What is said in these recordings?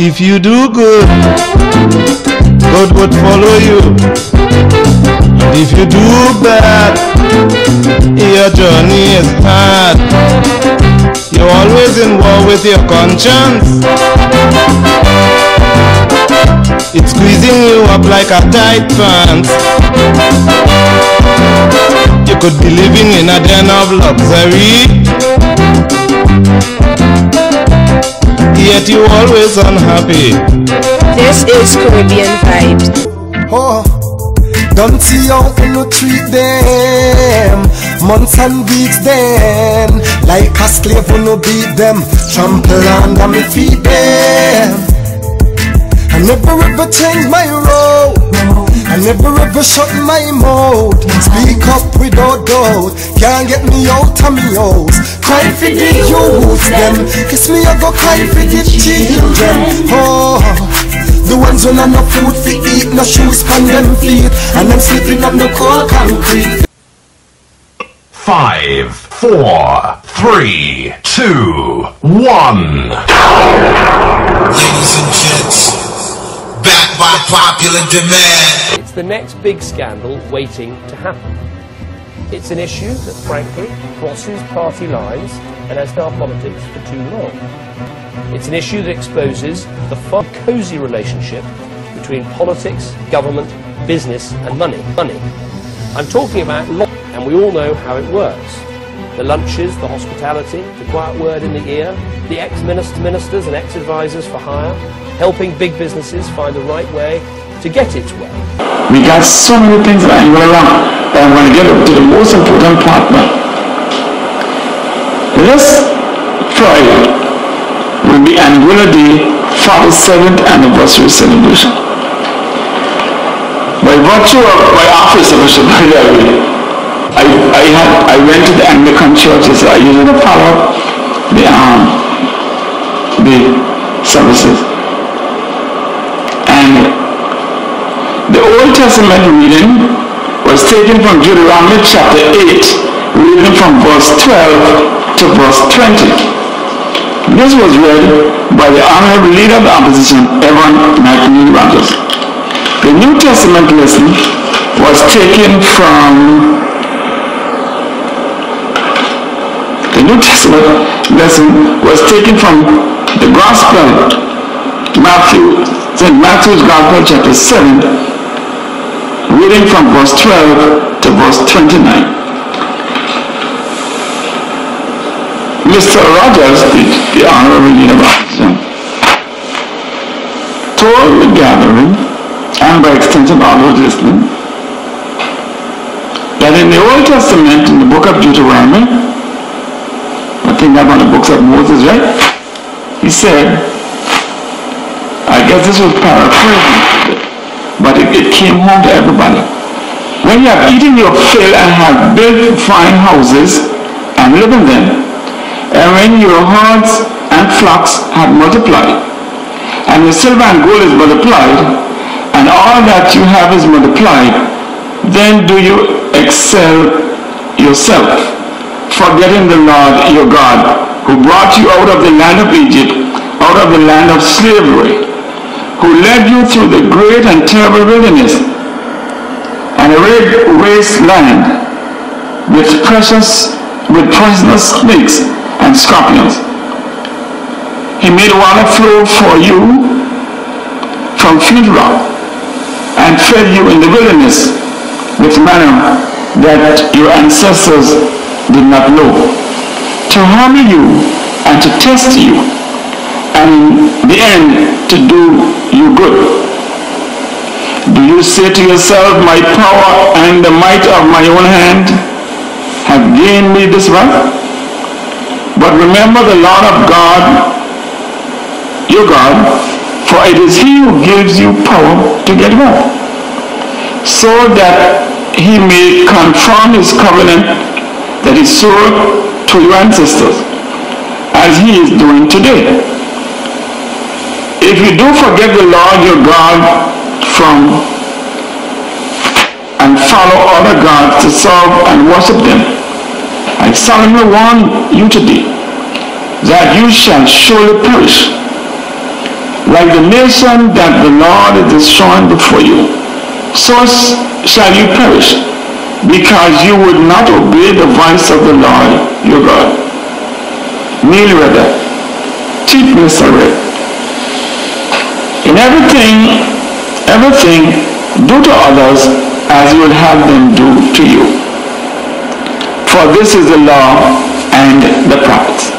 If you do good, God would follow you. And if you do bad, your journey is hard. You're always in war with your conscience. It's squeezing you up like a tight pants. You could be living in a den of luxury, yet you always unhappy. This is Caribbean Vibes. Oh, don't see how you treat them. Months and weeks then, like a slave who no beat them. Trample under me feet them. I never ever change my road, I never ever shut my mouth. Speak up without doubt, can't get me out of me house. Cry for the youth them, kiss me I go cry for the children. Oh, the ones who have no food to eat, no shoes on them feet, and them sleeping on the cold concrete. 5, 4, 3, 2, 1. Ladies and gents, back by popular demand. It's the next big scandal waiting to happen. It's an issue that frankly crosses party lines and has done politics for too long. It's an issue that exposes the far cosy relationship between politics, government, business and money. I'm talking about law, and we all know how it works. The lunches, the hospitality, the quiet word in the ear, the ex-ministers and ex-advisors for hire, helping big businesses find the right way to get its way. We got so many things that are going around, but I'm going to get up to the most important part now. This Friday will be Anguilla Day 47th anniversary celebration. By virtue of my office, I went to the Anglican churches. I usually follow the services. And the Old Testament reading was taken from Deuteronomy chapter 8, reading from verse 12 to verse 20. This was read by the Honorable Leader of the Opposition, Evan McNeil Rogers. The New Testament lesson was taken from the Gospel, St. Matthew's Gospel chapter 7, reading from verse 12 to verse 29. Mr. Rogers, the Honorable Leader of Opposition, told the gathering, and by extension all those listening, that in the Old Testament, in the book of Deuteronomy, I think that's one of the books of Moses, right? He said, I guess this was paraphrasing, but it came home to everybody. When you have eaten your fill and have built fine houses and live in them, and when your herds and flocks have multiplied, and your silver and gold is multiplied, and all that you have is multiplied, then do you excel yourself, forgetting the Lord your God, who brought you out of the land of Egypt, out of the land of slavery, who led you through the great and terrible wilderness, and a red wasteland with poisonous snakes and scorpions. He made water flow for you from field rock, and fed you in the wilderness with manna that your ancestors did not know, to humble you and to test you, and in the end to do you good. Do you say to yourself, my power and the might of my own hand have gained me this wealth? But remember the Lord of God, your God, for it is he who gives you power to get wealth, so that he may confirm his covenant that he swore to your ancestors, as he is doing today. If you do forget the Lord your God and follow other gods to serve and worship them, I solemnly warn you today that you shall surely perish. like the nation that the Lord is destroying before you, so shall you perish, because you would not obey the voice of the Lord your God. Kneel rather, cheapness array. In everything, do to others as you would have them do to you. For this is the law and the prophets.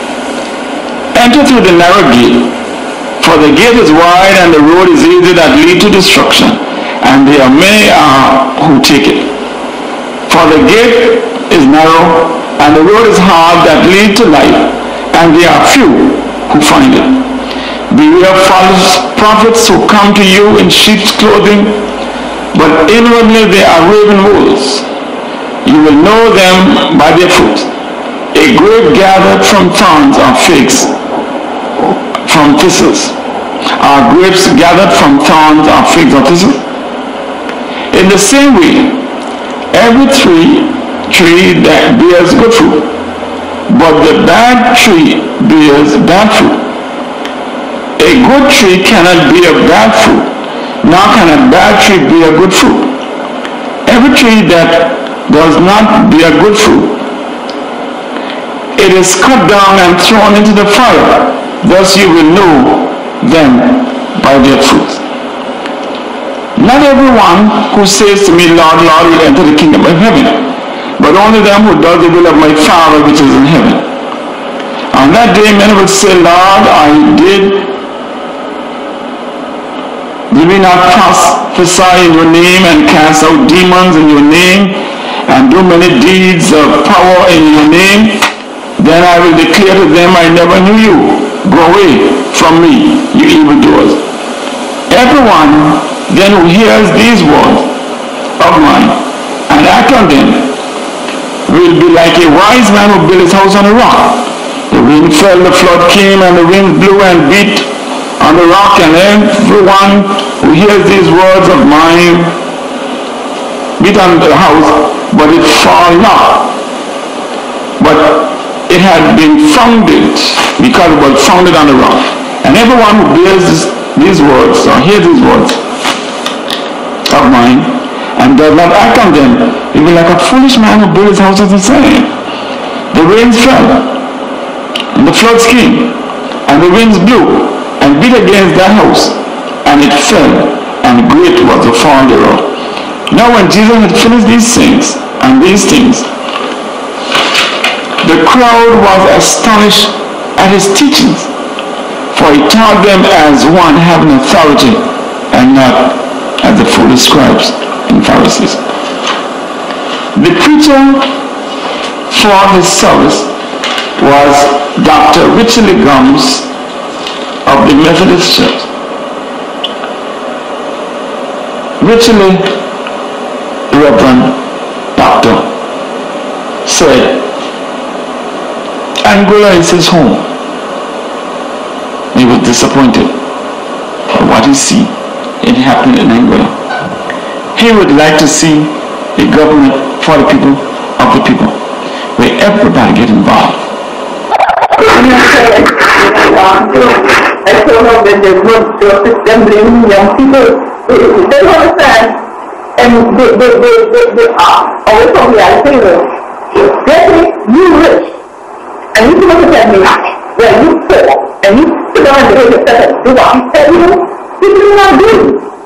Enter through the narrow gate, for the gate is wide and the road is easy that lead to destruction, and there are many who take it. For the gate is narrow and the road is hard that lead to life, and there are few who find it. Beware of false prophets who come to you in sheep's clothing, but inwardly they are raven wolves. You will know them by their fruit. A grape gathered from thorns or figs from thistles. Are grapes gathered from thorns or figs or thistles? In the same way, every tree that bears good fruit, but the bad tree bears bad fruit. A good tree cannot bear bad fruit, nor can a bad tree bear good fruit. Every tree that does not bear good fruit, it is cut down and thrown into the fire. Thus you will know them by their fruits. Not everyone who says to me, Lord, Lord, will enter the kingdom of heaven, but only them who does the will of my Father which is in heaven. On that day many will say, Lord, did we not prophesy in your name and cast out demons in your name and do many deeds of power in your name? Then I will declare to them, I never knew you. Go away from me, you evildoers. Everyone then who hears these words of mine and act on them will be like a wise man who built his house on a rock. The wind fell, the flood came, and the wind blew and beat on the rock, and everyone who hears these words of mine beat on the house, but it fall not. But it had been founded, because it was founded on the rock. And everyone who bears these words, or hears these words of mine, and does not act on them, it will be like a foolish man who built his house on the sand. The rains fell, and the floods came, and the winds blew, and beat against that house, and it fell, and great was the fall thereof. Now when Jesus had finished these things, the crowd was astonished at his teachings, for he taught them as one having authority, and not as the foolish scribes and Pharisees. The preacher for his service was Dr. Richard Gums of the Methodist Church. Richard, Reverend Doctor, said Anguilla is his home. He was disappointed by what he see it happening in Anguilla. He would like to see a government for the people, of the people, where everybody get involved. I told them that they're good to assembling young people. They don't understand. And they always told me, I say, Jesse, you rich. And you look at me, well, you poor. And you sit down and behave yourself and do what he said you do. He did not do.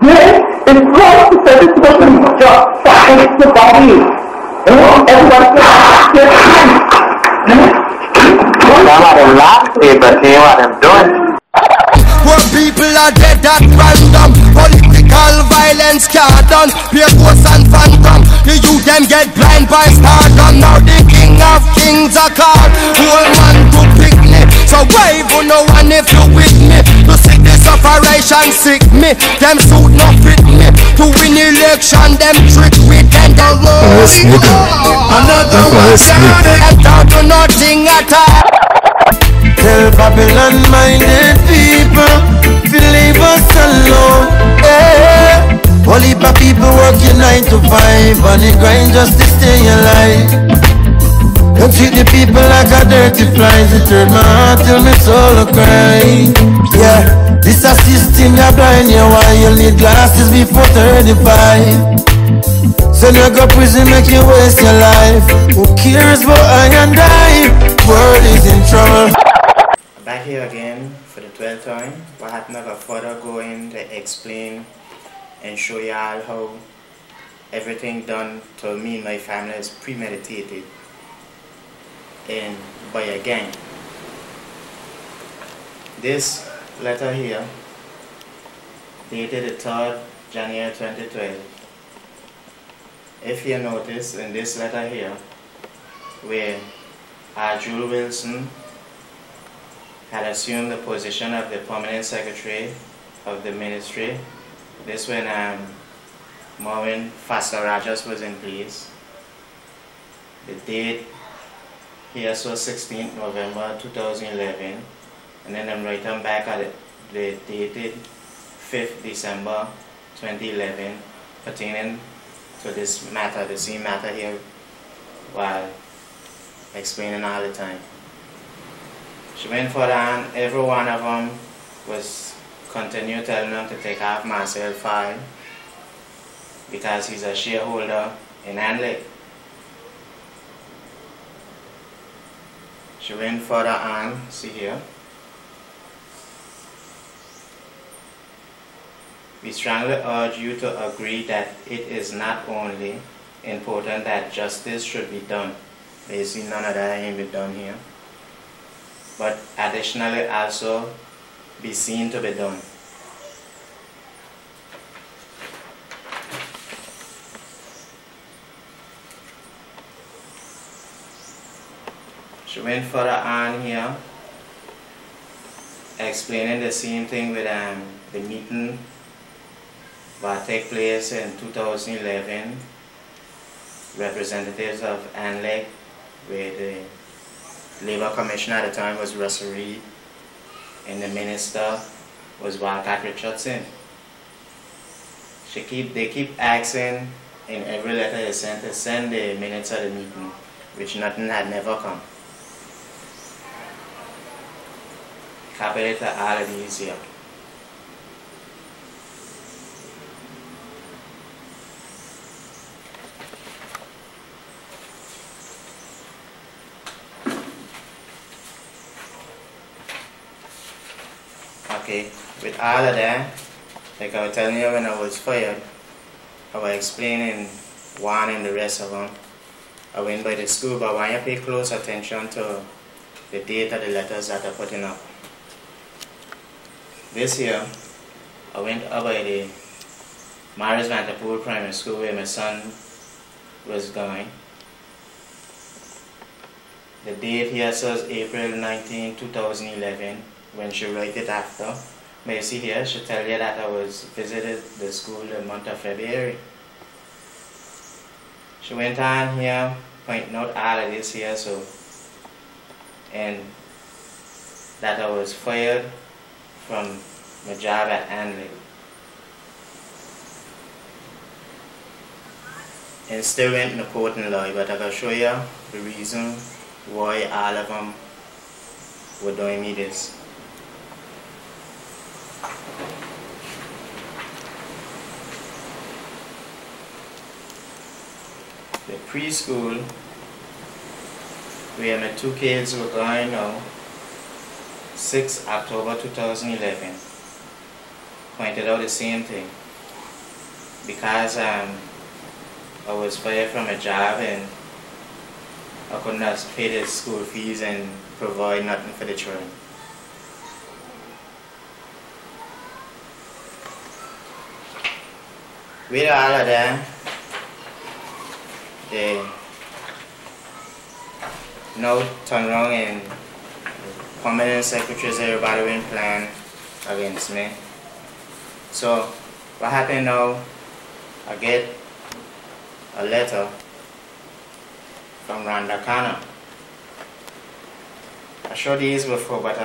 Yeah? It's wrong to say this person just trying to put on you. Everyone says, Poor people are dead at random. Political violence can't done. Pure ghosts and phantom. The youth them get blind by stardom. Now the king of kings are called. Whole man to pick me. So why even no one if you with me? To see this operation sick me. Them suit no fit me. To win election them trick with them the road. Another one down to nothing at all. Tell Babylon-minded people to leave us alone. Yeah. All heap of people working 9 to 5 on the grind just to stay alive. Don't treat the people like a dirty flies. It hurt my heart till my soul will cry. Yeah, this a system thinking you're blind, you why you need glasses before 35. Send you go prison, make you waste your life. Who cares about I and I? World is in trouble. Back here again for the 12th time. What happened, I got further going to explain and show y'all how everything done to me and my family is premeditated and by a gang. This letter here, dated the 3rd January 2012. If you notice in this letter here, where Jules Wilson had assumed the position of the permanent secretary of the ministry, this when Marvin Fasarajas was in place. The date here so 16th November 2011, and then I'm writing back at the dated 5th December 2011 pertaining to this matter, the same matter here, while explaining all the time. She went further and every one of them was continue telling them to take off Marcel file because he's a shareholder in Anguilla. She went further on, see here. We strongly urge you to agree that it is not only important that justice should be done. You see none of that ain't been done here. But additionally also be seen to be done. She went further on here, explaining the same thing with the meeting that took place in 2011. Representatives of Anguilla, where the Labour Commissioner at the time was Russell Reid, and the Minister was Walcott Richardson. They keep asking in every letter they sent to send the minutes of the meeting, which nothing had never come. Copy it to all of these here. Okay, with all of that, like I was telling you when I was fired, I was explaining one and the rest of them. I went by the school, but when you pay close attention to the date of the letters that I'm putting up. This year, I went up by the Maris Vanderpool Primary School where my son was going. The date here says April 19, 2011. When she write it after. But you see here, she tell you that I was visited the school in the month of February. She went on here, pointing out all of this here, so, and that I was fired from my job at Anguilla. And still went in the court and lie, but I can show you the reason why all of them were doing me this. The preschool where my two kids were going now, 6 October 2011, pointed out the same thing. Because I was fired from a job and I could not pay the school fees and provide nothing for the children. With all of that, they now turn around and permanent secretaries, everybody went plan against me. So what happened now, I get a letter from Randa Khanna. I showed these before, but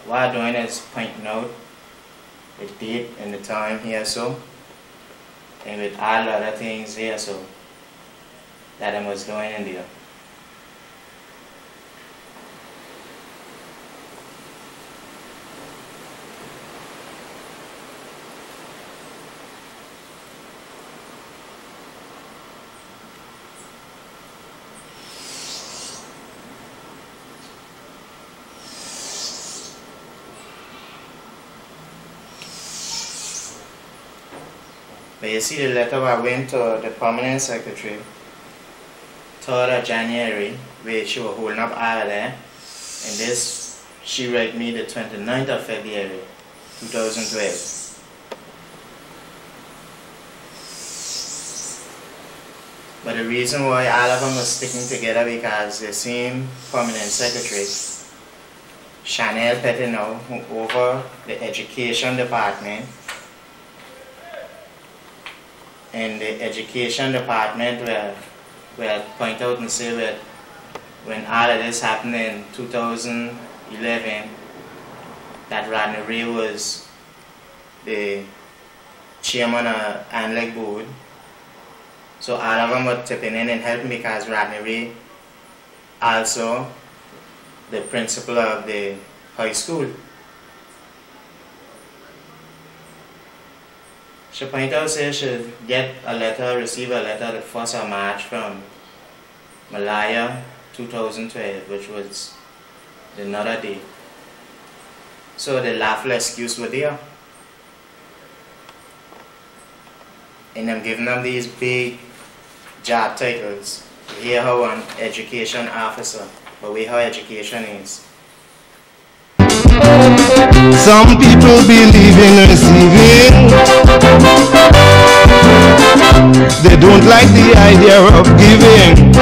what I'm doing is pointing out the date and the time here, so, and with all the other things here, so, that I was going in there. But you see the letter I went to the permanent secretary 3rd of January, where she was holding up all of that. And this, she wrote me the 29th of February, 2012. But the reason why all of them were sticking together because the same permanent secretary, Chanel Pettineau, who over the education department, and the education department will point out and say that when all of this happened in 2011, that Rodney Ray was the chairman of Anguilla board. So all of them were tipping in and helping because Rodney Ray also the principal of the high school. She pointed out say she get a letter, receive a letter the 1st of March from Malaya 2012, which was another day. So the lawful excuse were there. And I'm giving them these big job titles. Here how an education officer, but we how education is. Some people believe in receiving. They don't like the idea of giving.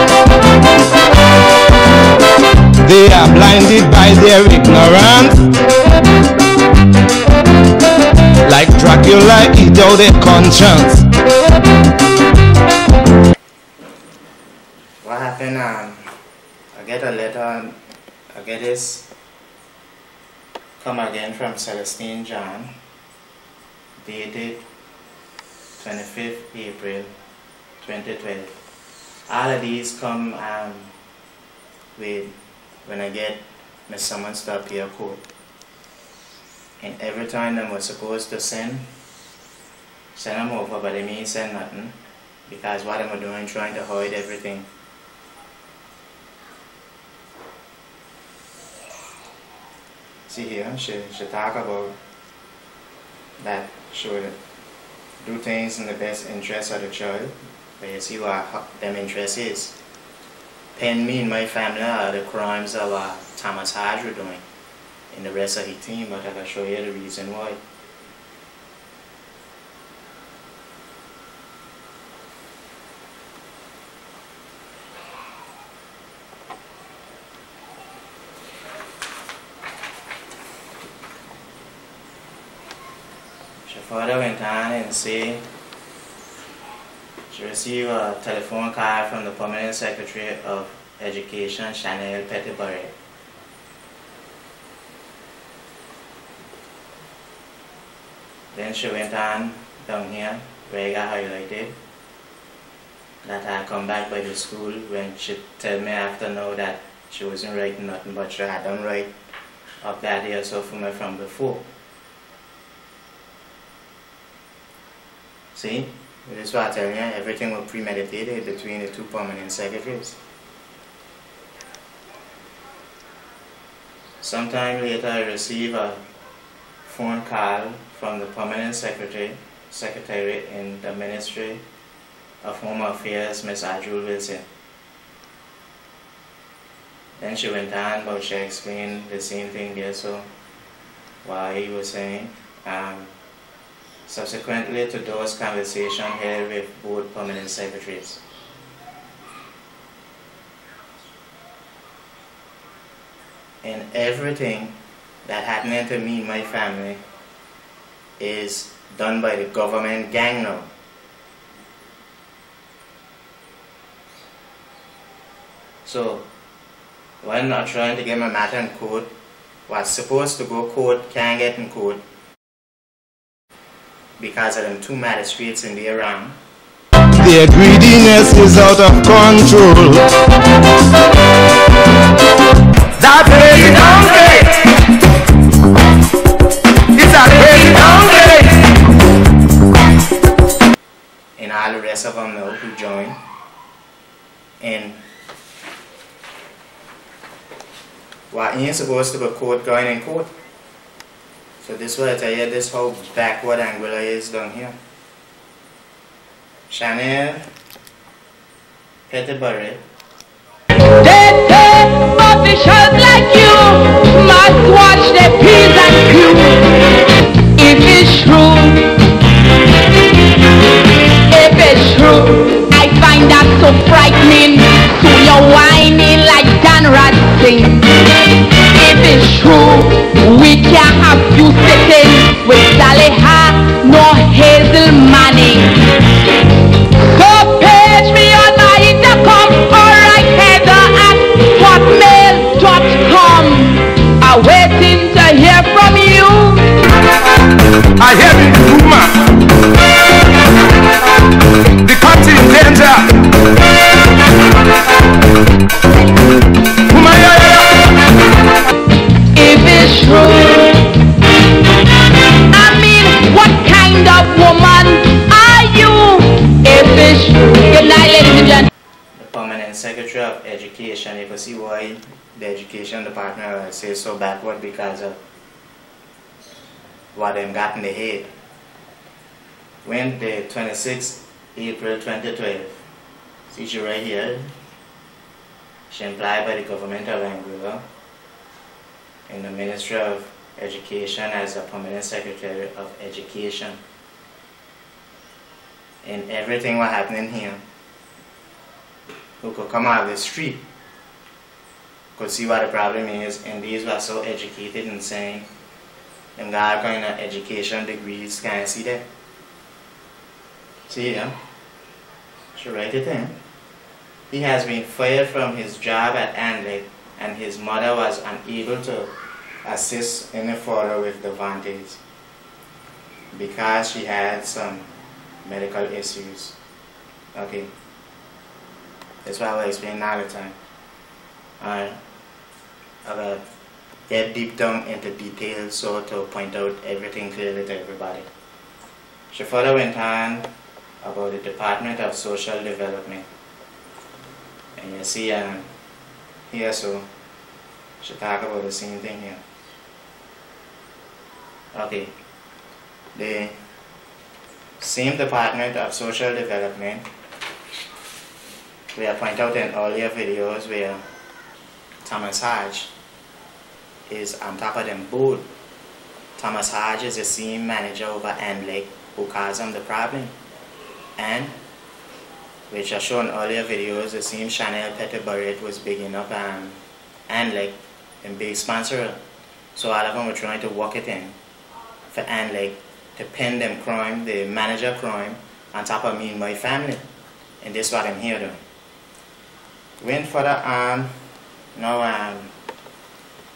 They are blinded by their ignorance. Like Dracula eat out their conscience. What happened, I get a letter, I get this, come again from Celestine John, dated 25th April 2012. All of these come with when I get my summons to appear court. And every time them was supposed to send them over, but they may send nothing because what am I doing trying to hide everything. See here, she talk about that she would do things in the best interest of the child, but you see what them interest is. Pen me and my family are the crimes of Thomas Hodge were doing and the rest of his team, but I can show you the reason why. She further went on and said she received a telephone call from the Permanent Secretary of Education, Chanel Pettineau. Then she went on down here, where I got highlighted, that I come back by the school when she told me after now that she wasn't writing nothing, but she had done write up that day or so for me from before. See, this is what I tell you, everything was premeditated between the two permanent secretaries. Sometime later I received a phone call from the permanent secretary in the Ministry of Home Affairs, Ms. Ajul Wilson. Then she went on, but she explained the same thing there, so what he was saying. Subsequently to those conversations held with both permanent secretaries. And everything that happened to me and my family is done by the government gang now. So, when I'm trying to get my matter in court, what's supposed to go court can't get in court because of them two magistrates in the around. Their greediness is out of control. That crazy donkey! It's a crazy donkey! And all the rest of them know who joined. And what ain't supposed to be court going in court. So this is what I tell you, this whole backward Anguilla is down here. Chanel Petitbury. They say officials like you must watch the P's and Q's. If it's true, I find that so frightening. So you're whining like Dan Radcliffe. If it's true, we can't have you sitting with Sally Ha nor Hazel Manning. So page me on my intercom or write Heather at hotmail.com. I'm waiting to hear from you. I hear it, woman. The country in danger. Woman, if it's true, I mean, what kind of woman are you? If it's true. Good night, ladies and gentlemen. The Permanent Secretary of Education. You can see why the Education Department says so backward, because of what them got in the head. When the 26th April 2012, see she right here, she employed by the government of Anguilla in the Ministry of Education as a Permanent Secretary of Education. And everything was happening here, who could come out of the street could see what the problem is, and these were so educated and saying them got all kind of education degrees. Can you see that? See here? Should write it in. He has been fired from his job at Anguilla, and his mother was unable to assist any further with the Vantage because she had some medical issues. Okay. That's why I will explain all the time. I will get deep down into details so to point out everything clearly to everybody. She further went on about the Department of Social Development. And you see here, so she talk about the same thing here. Okay. The same Department of Social Development, we have pointed out in earlier videos where Thomas Hodge is on top of them board. Thomas Hodge is the same manager over Anguilla who caused them the problem. And, which I shown in earlier videos, the same Chanel Petitbury was bigging up Anguilla and big sponsor. So all of them were trying to work it in for Anguilla to pin them crime, the manager crime, on top of me and my family. And this is what I'm here doing. Went further on, now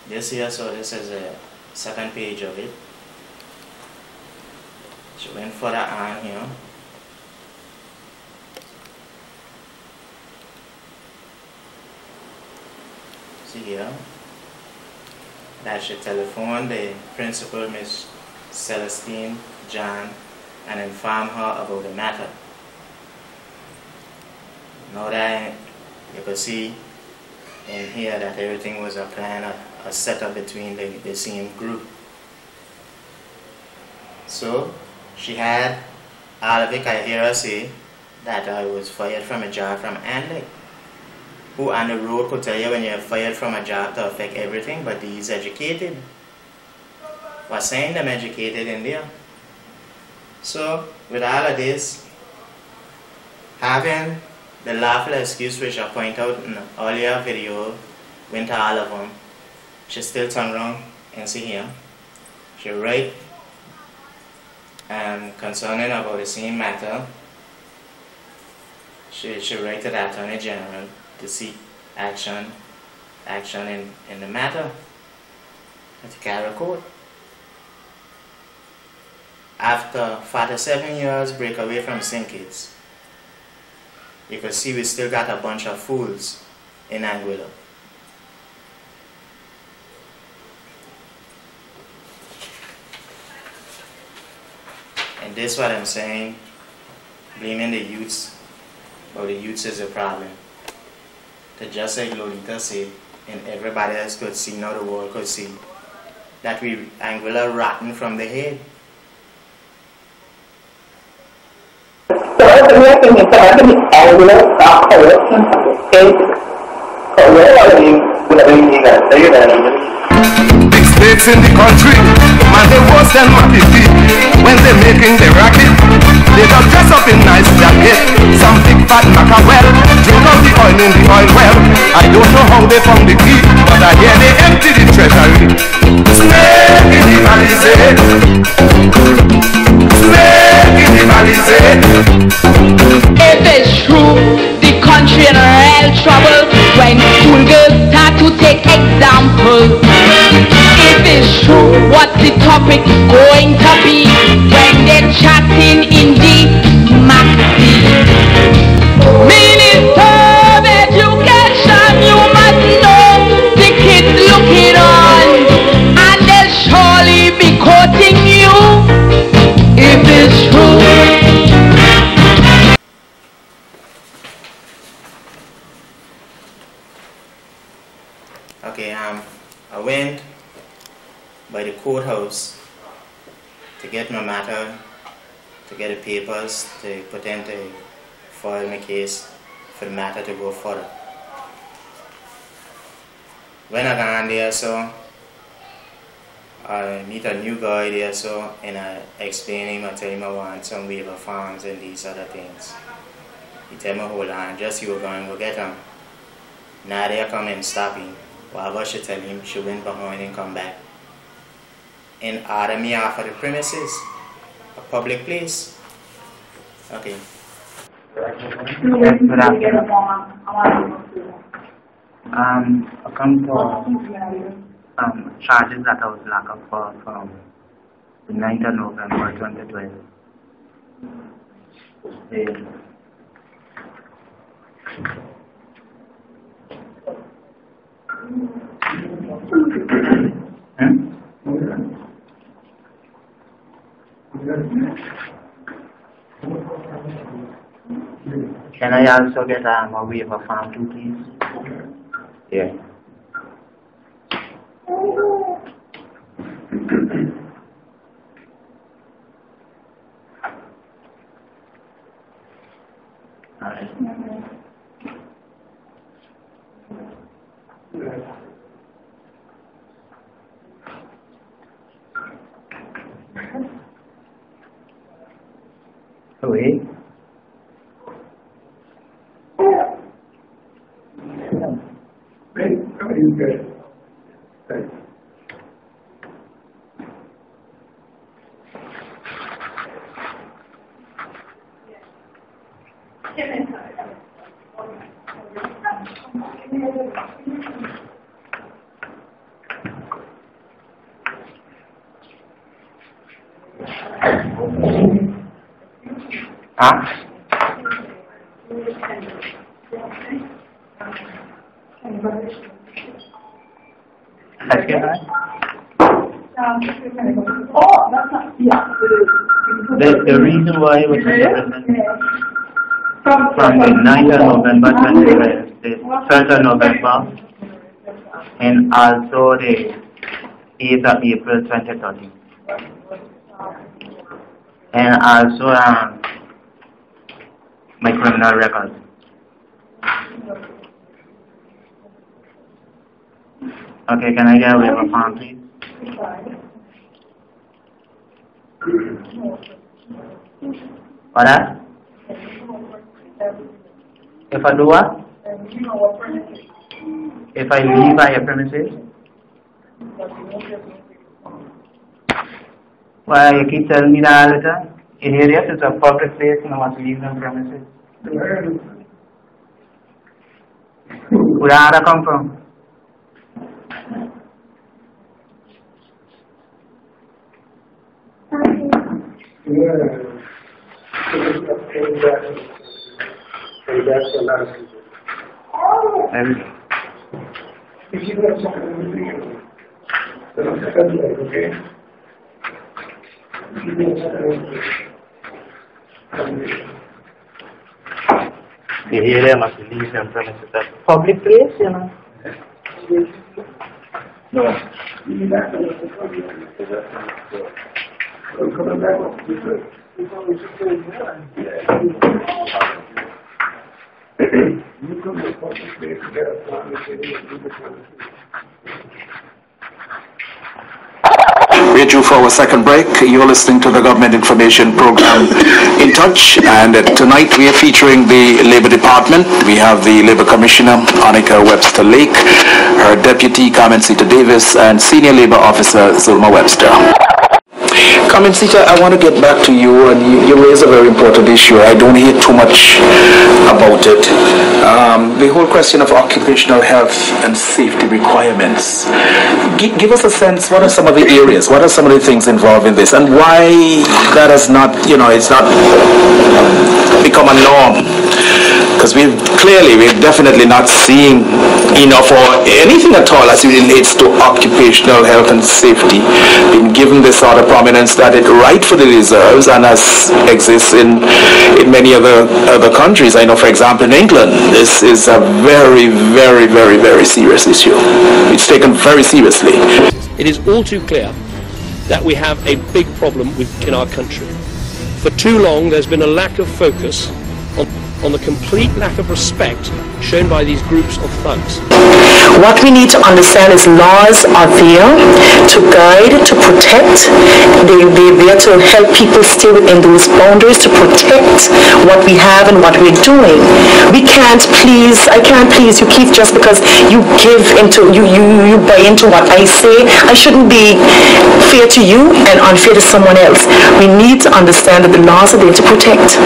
this here, so this is a second page of it. So went further on here. See here, that she telephoned the principal, Miss Celestine John, and informed her about the matter. Now that you can see in here that everything was a plan, a setup between the same group. So she had all of it. I hear her say that I was fired from a job from Anguilla. Who on the road could tell you when you're fired from a job to affect everything, but these educated. Was saying them educated in there. So with all of this, having the lawful excuse which I point out in the earlier video, went to all of them, she still turned around and see here. She write concerning about the same matter. She write to the Attorney General to seek action in the matter to carry court. After 47 years break away from St. Kitts, you can see we still got a bunch of fools in Anguilla. And this is what I'm saying, blaming the youths, but the youths is a problem. To just like Lolita said, and everybody else could see, now the world could see, that we Anguilla rotten from the head. So every weapon is angular, Big states in the country, man, they worse than Mappy feet. When they making the racket, they just dress up in nice jacket. Some big fat mackerel, drink out the oil in the oil well. I don't know how they found the key, but I hear they empty the treasury. Snake in the valley, say. Snake in the valley, say. If it's true, the country in real trouble when school girls start to take examples. If it's true, what's the topic going to be when they're chatting in the maxi? Minister of Education, you must know the kids looking on, and they'll surely be quoting you. If it's true. Okay, I went by the courthouse to get my matter, to get the papers, to put in to file my case for the matter to go further. When I got there, so I meet a new guy there, so, and I explain him, I tell him I want some waiver forms and these other things. He tell me, hold on, just you go and go get them. Now they come and stop him. Whatever she tell him, she went behind and come back and order me off of the premises, a public place. Okay. Yes, good afternoon. I come for charges that I was locked up for from the 9th of November 2012. Can I also get a waiver form too, please? Yeah. Wait. How are you guys? Thanks. The reason why it was from the 9th of November 2012, the 12th of November, and also the 8th of April 2013. And also my criminal record. Okay, can I get a waiver form, please? What that? If I do what? If I leave by your premises? Well, you keep telling me that all the time. In areas, it's a public place and I want to leave them premises. Where did I come from? The area must leave them premises. That's a public place, you know. No. I'm coming back up. You come to the public place to get a plan and say you do the plan. We're due for our second break. You're listening to the Government Information Program In Touch, and tonight we are featuring the Labour Department. We have the Labour Commissioner, Annika Webster Lake, her Deputy, Carmen Sita Davis, and Senior Labour Officer, Zulma Webster. Carmen Sita, I want to get back to you, and you raise a very important issue. I don't hear too much about it. The whole question of occupational health and safety requirements. Give us a sense, what are some of the areas, what are some of the things involved in this, and why that has not, it's not become a norm? Because we're definitely not seeing enough or anything at all as it relates to occupational health and safety being given the sort of prominence that it rightfully deserves and as exists in many other countries. I know, for example, in England, this is a very, very, very, very serious issue. It's taken very seriously. It is all too clear that we have a big problem in our country. For too long, there's been a lack of focus on the complete lack of respect shown by these groups of thugs. What we need to understand is laws are there to guide, to protect. They're there to help people stay within those boundaries, to protect what we have and what we're doing. I can't please you, Keith, just because you buy into what I say. I shouldn't be fair to you and unfair to someone else. We need to understand that the laws are there to protect.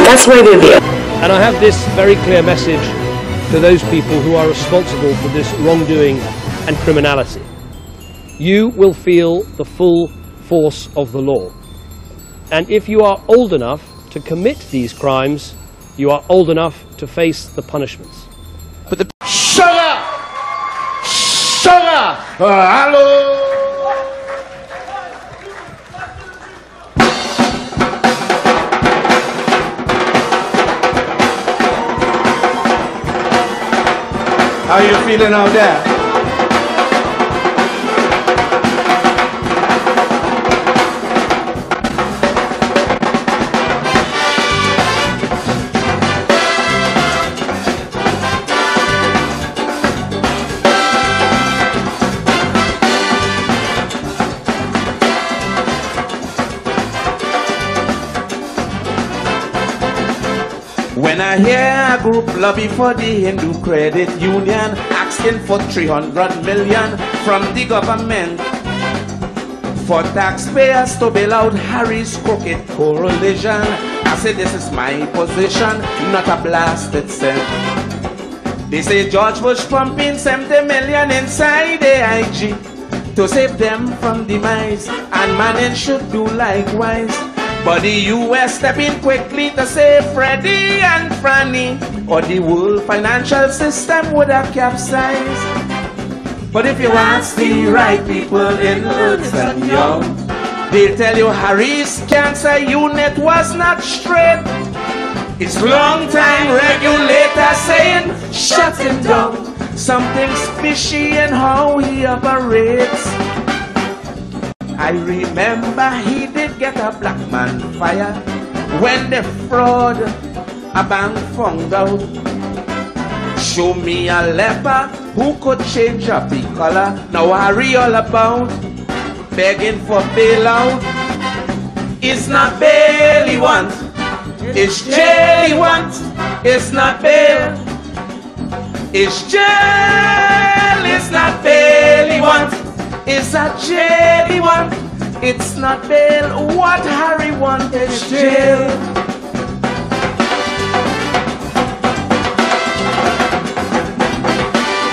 That's why they're there. And I have this very clear message to those people who are responsible for this wrongdoing and criminality. You will feel the full force of the law. And if you are old enough to commit these crimes, you are old enough to face the punishments. But the Sugar! Hello! How you feeling out there? When I hear a group lobby for the Hindu Credit Union asking for 300 million from the government for taxpayers to bail out Harry's crooked coalition, I say this is my position, not a blasted cent. They say George Bush pumping 70 million inside AIG to save them from demise, and Manning should do likewise. But the US step in quickly to save Freddie and Franny, or the whole financial system would have capsized. But if you ask the right people in Ernst and Young, they'll tell you Harry's cancer unit was not straight. It's long-time regulators saying, shut him down. Something's fishy in how he operates. I remember he did get a black man fired when the fraud a bank found out. Show me a leper who could change a big color. Now worry all about begging for bailout. It's not bail he wants, it's jail he wants. It's not bail, it's jail. It's not bail he wants, it's a jail he wants. It's not bail. What Harry wants is jail.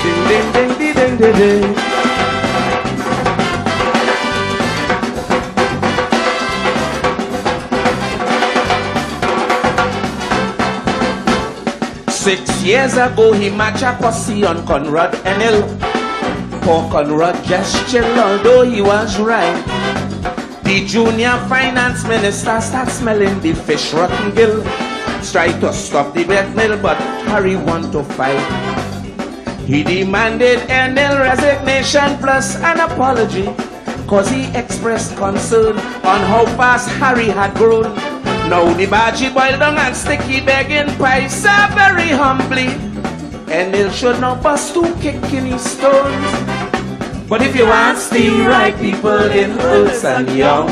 Ding ding ding ding ding ding ding. Six years ago he matched a posse on Conrad Enel. Poor Conrad just chill, although he was right. The junior finance minister started smelling the fish rotten gill. Tried to stop the blackmail, but Harry want to fight. He demanded Enel resignation plus an apology. cause he expressed concern on how fast Harry had grown. Now the badgie boiled down and sticky begging pies are very humbly, and they should not bust to kicking his stones. But if you ask the right people in Earls and Young,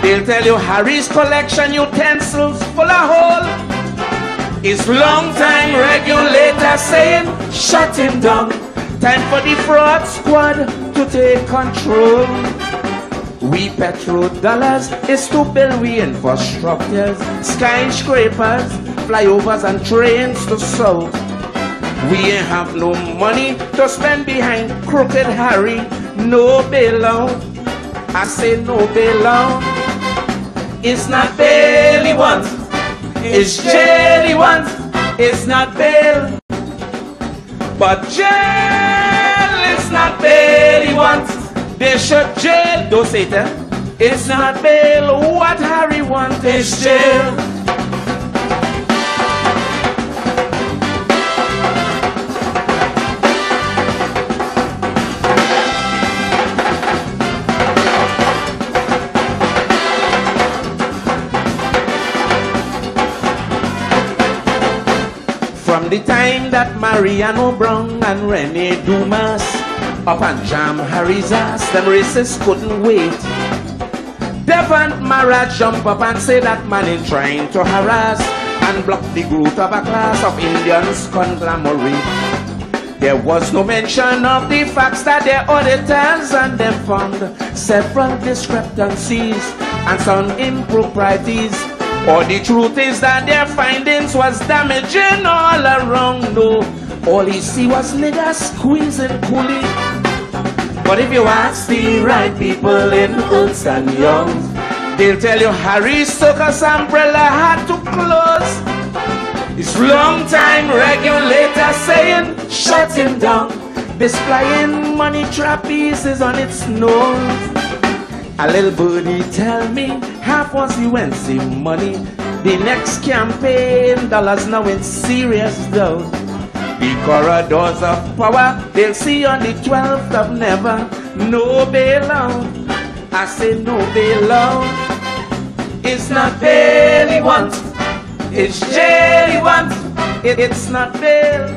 they'll tell you Harry's collection utensils full of hole. His long time regulator saying shut him down. Time for the fraud squad to take control. We petrodollars is to build we infrastructures, skyscrapers, flyovers and trains to south. We ain't have no money to spend behind crooked Harry. No bailout, I say no bailout. It's not bail he wants, it's jail he wants. It's not bail, but jail is not bail he wants. They should jail, don't say that. It's not bail, what Harry wants is jail. From the time that Mariano Brown and Rene Dumas up and jam Harry's ass, them racists couldn't wait. Devon Mara jump up and say that man is trying to harass and block the growth of a class of Indians conglomerate. There was no mention of the facts that their auditors and them found several discrepancies and some improprieties. Or the truth is that their findings was damaging all around. No, all he see was niggas squeezing coolie. But if you ask the right people in Earls and Young, they'll tell you Harry's circus umbrella had to close. His long time regulator saying shut him down. Displaying money trapeze is on its nose. A little birdie tell me half was the Wednesday money. The next campaign dollars now in serious doubt. The corridors of power they'll see on the 12th of never. No bailout, I say no bailout. It's not bail he wants, it's jail he wants. It's not bail,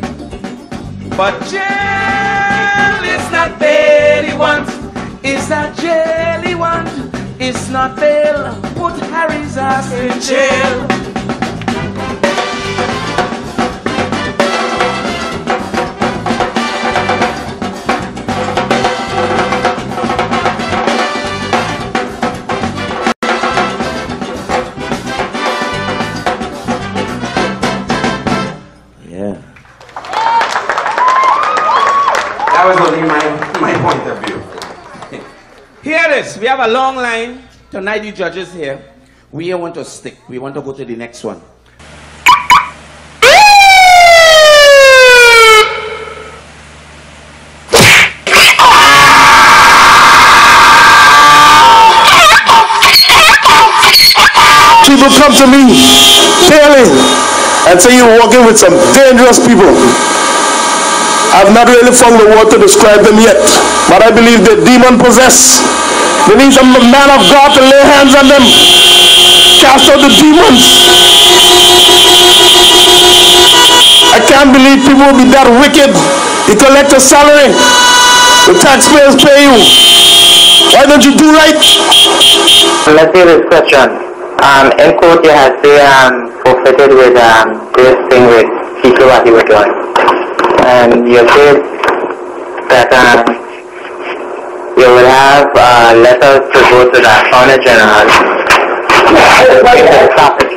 but jail is not bail he wants. It's not jail he wants, it's not bail. Put Harry's ass in jail. Yeah. That was only my point of view. Here it is. We have a long line. Tonight the judges here. We want to stick. We want to go to the next one. People come to me failing and say you're working with some dangerous people. I've not really found the word to describe them yet, but I believe they're demon possessed. They need some man of God to lay hands on them, cast out the demons. I can't believe people will be that wicked. You collect a salary, the taxpayers pay you. Why don't you do right? Let's hear this question. In court you have forfeited with this thing with people what you were doing. And you said that you will have letters to go to the Attorney General. Stop it.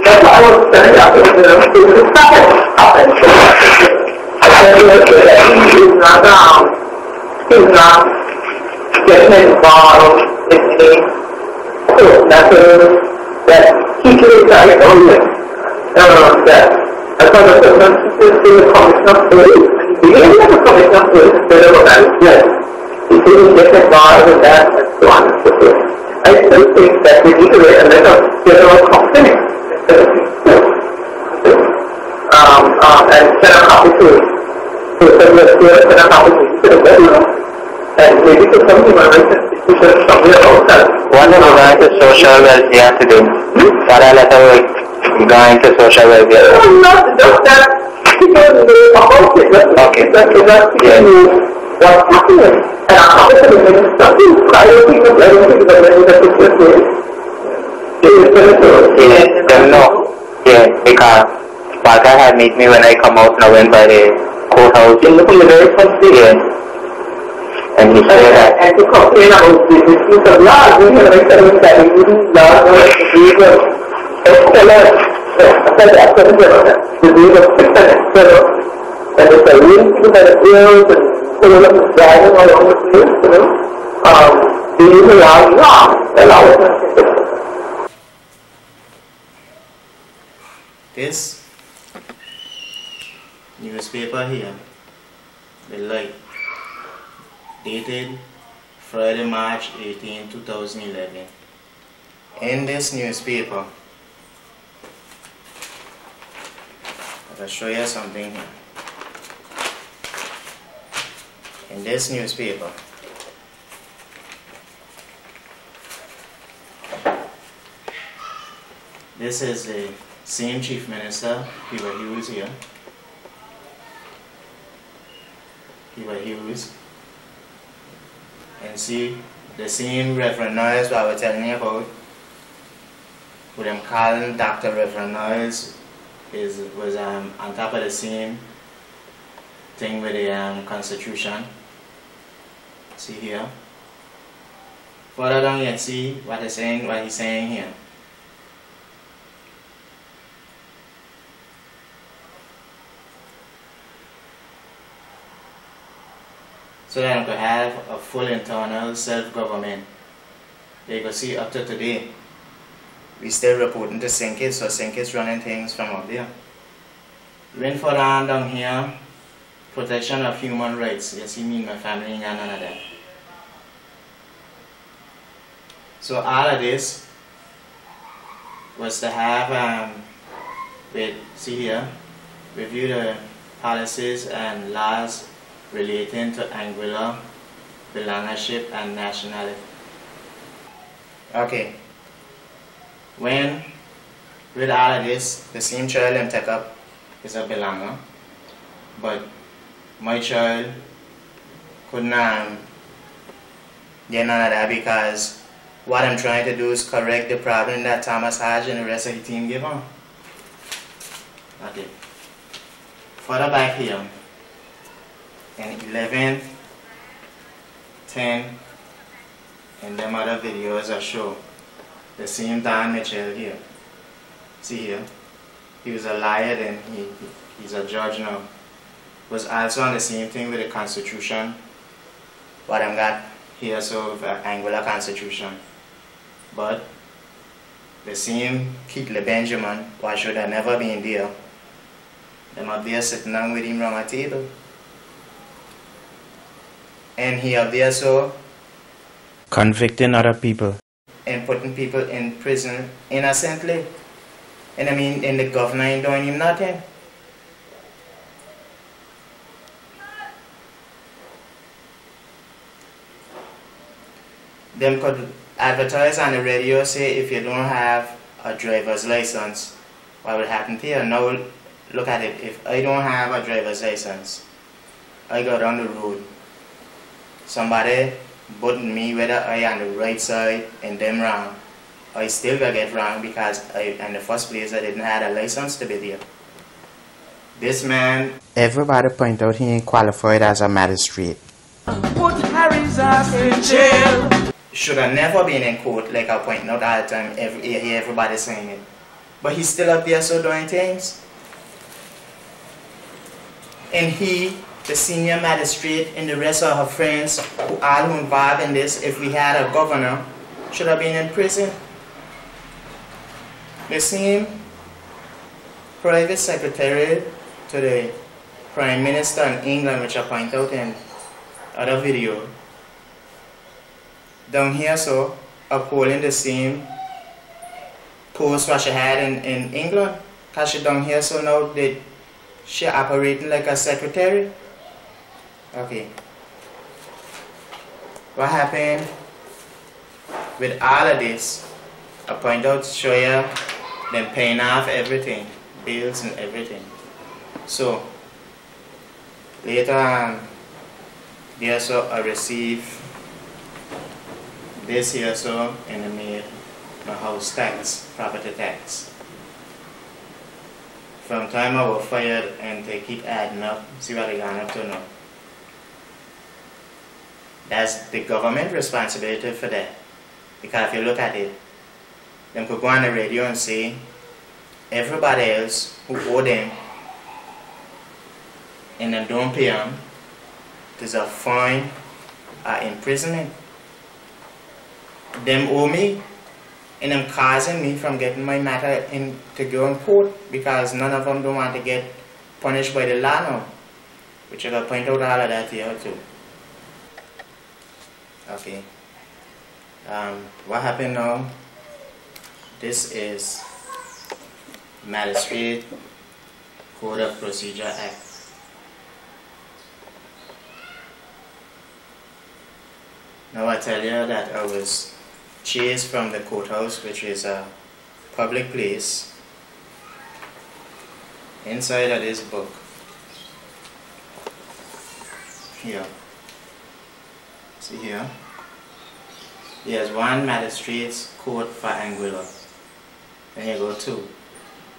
He's not getting involved in the court matters that he could have that as far as the Commission of Police. He didn't have a Commission of Police federal management. He didn't get involved in that and so on and so forth. I still think that we need to write a letter of federal complaint and send a copy to send a copy to the federal and maybe to some human rights institution What are you going to social welfare today? What are you going to social welfare? Not just that. Okay. That's what's happening. And I'm not going to make something. I don't think that Yeah, because Parker had meet me when I come out and I went by the courthouse. In the very first day. Yeah. And he said that. And to complain about the misuse of laws, we have like that we use laws or excellent. And it's a real people that are ill and pulling up and driving all over the place, you know. They use a lot of law. This newspaper here, the light, dated Friday, March 18, 2011. In this newspaper, I'll show you something here. In this newspaper, this is the same Chief Minister, Peter Hughes here. Peter Hughes. And see the same Reverend Noyes that I was telling you about, with them calling Dr. Reverend Noyes was on top of the same thing with the Constitution. See here. Further down you see what he's saying here. So that we could have a full internal self-government. You can see up to today, we still reporting to Sinkis, so Sinkis running things from up there. Even further on down here, protection of human rights. You see me and my family and none of that. So all of this was to have, see here, review the policies and laws relating to Anguilla, belongership and nationality. Okay. When, with all of this, the same child I'm take up is a belonger, but my child couldn't get none of that because what I'm trying to do is correct the problem that Thomas Hodge and the rest of the team give on. Okay. Further back here, in 11, 10, and them other videos I show the same Dan Mitchell here. See here, he was a liar then he's a judge now. Was also on the same thing with the Constitution, what I'm got here, so Anguilla Constitution. But the same Keatley Benjamin, why should have never been there, them up there sitting down with him around a table. And he up there so convicting other people and putting people in prison innocently. And I mean, and the governor ain't doing him nothing. Them could advertise on the radio, say if you don't have a driver's license, what will happen to you? Now look at it, if I don't have a driver's license, I go down the road, somebody button me whether I on the right side and them wrong, I still gonna get wrong because in the first place I didn't have a license to be there. This man, everybody point out he ain't qualified as a magistrate. Put Harry's ass in jail. Should have never been in court, like I point out all the time, everybody saying it. But he's still up there so doing things. And he, the senior magistrate, and the rest of her friends who are involved in this, if we had a governor, should have been in prison. The same private secretary to the Prime Minister in England, which I point out in other video, down here so upholding the same post what she had in England, because she down here so now she operating like a secretary. Okay. What happened with all of this, I point out, show you them paying off everything, bills and everything. So later on, there so I receive this here so in the mail, my house tax, property tax. From time I was fired and they keep adding up, see what they gone up to now. That's the government responsibility for that. Because if you look at it, them could go on the radio and say everybody else who owe them and them don't pay them, there's a fine or imprisonment. Them owe me and them causing me from getting my matter in to go in court because none of them don't want to get punished by the law now. Which I gotta point out all of that here too. Okay. What happened now? This is Magistrate Code of Procedure Act. Now I tell you that I was chased from the courthouse, which is a public place, inside of this book. Here. See here? There's one Magistrate's Court for Anguilla. Then you go to.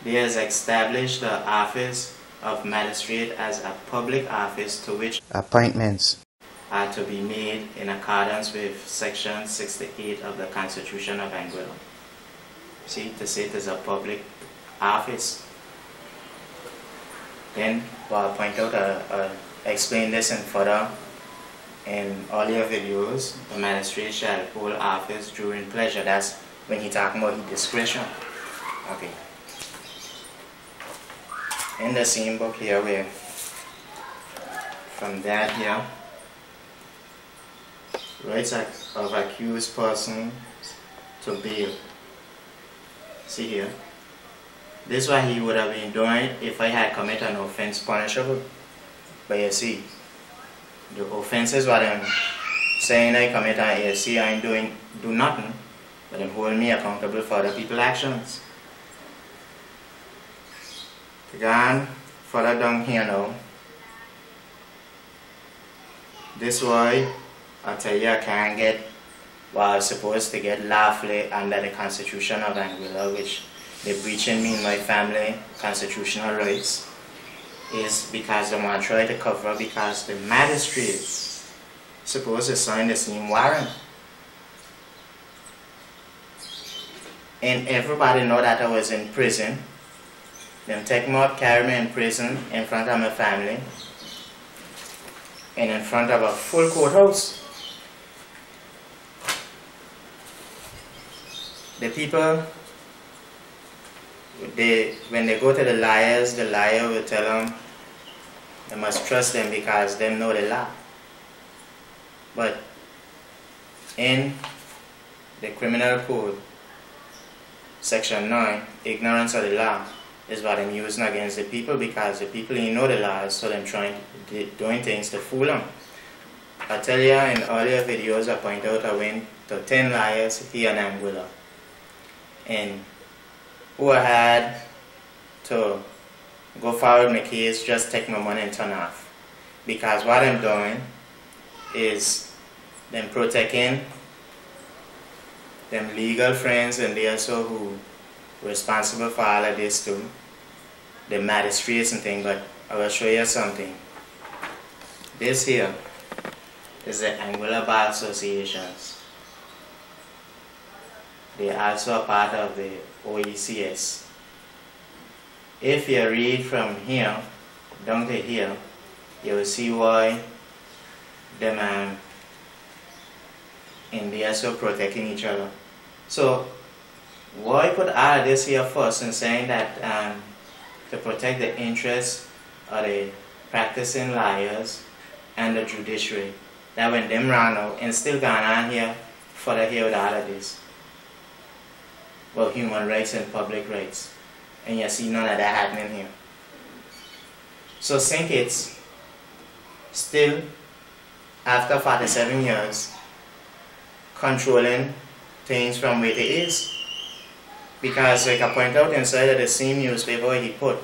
There's established the office of magistrate as a public office to which appointments are to be made in accordance with Section 68 of the Constitution of Anguilla. See, to say it is a public office. Then, well, I'll point out, explain this in further in all your videos. The magistrate shall hold office during pleasure. That's when he talking about his discretion. Okay. In the same book here, where from that here, rights of accused person to bail. See here. This is what he would have been doing if I had committed an offense punishable. But you see, the offense is what I'm saying I commit an AFC, I ain't do nothing, but I'm holding me accountable for other people's actions. Again, further down here now, this way, I tell you I can't get what I was supposed to get lawfully under the Constitution of Anguilla, which they're breaching me and my family constitutional rights, is because they want to try to cover because the magistrate supposed to sign the same warrant. And everybody know that I was in prison. Them take me up, carry me in prison in front of my family and in front of a full courthouse. The people, when they go to the lawyers, the lawyer will tell them they must trust them because they know the law. But in the criminal code, section 9, ignorance of the law is what I'm using against the people because the people ain't know the laws, so I'm doing things to fool them. I tell you in earlier videos I point out I went to 10 lawyers here in Anguilla, and who I had to go forward my case, just take my money and turn off. Because what I'm doing is them protecting them legal friends and they also who responsible for all of this too, the magistrates and things. But I will show you something. This here is the Anguilla Bar Associations. They are also a part of the OECS. If you read from here down to here, you will see why them and they are so protecting each other. So why put all of this here first and saying that to protect the interests of the practicing lawyers and the judiciary, that when them ran out and still gone on here for the hear with all of this about human rights and public rights, and you see none of that happening here. So think it's still after 47 years controlling things from where it is. Because like I point out inside of the same newspaper he put,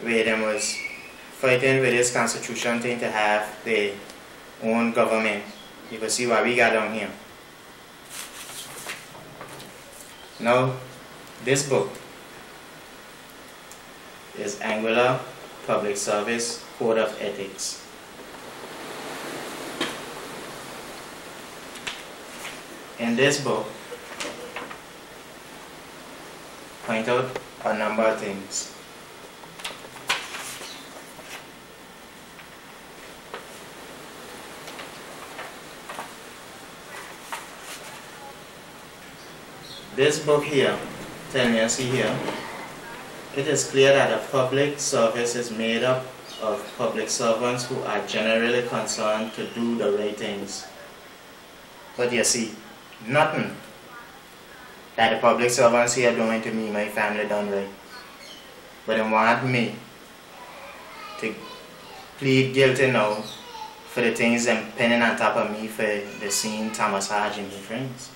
where them was fighting with this constitution thing to have their own government. You can see what we got down here. Now, this book is Anguilla Public Service Code of Ethics. In this book, point out a number of things. This book here, tell me, see here, it is clear that a public service is made up of public servants who are generally concerned to do the right things. But you see, nothing that the public servants here doing to me, my family done right. But they want me to plead guilty now for the things them penning on top of me for the scene Thomas Hodge and his friends.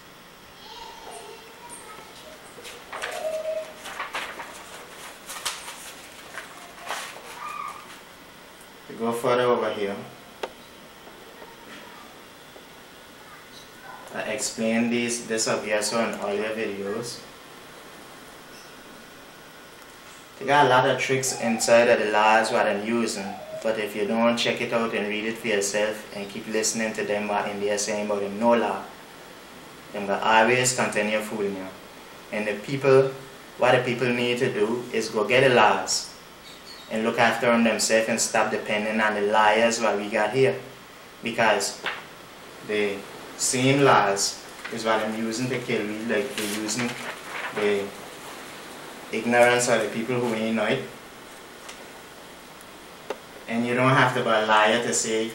To go further over here, I explain this obvious in all your videos. They got a lot of tricks inside of the laws what I'm using, but if you don't check it out and read it for yourself and keep listening to them what in there saying about them no law, them will always continue fooling you. And what the people need to do is go get the laws and look after them themselves and stop depending on the liars what we got here. Because the same laws is what I'm using to kill me, like they're using the ignorance of the people who ain't know it. And you don't have to be a liar to say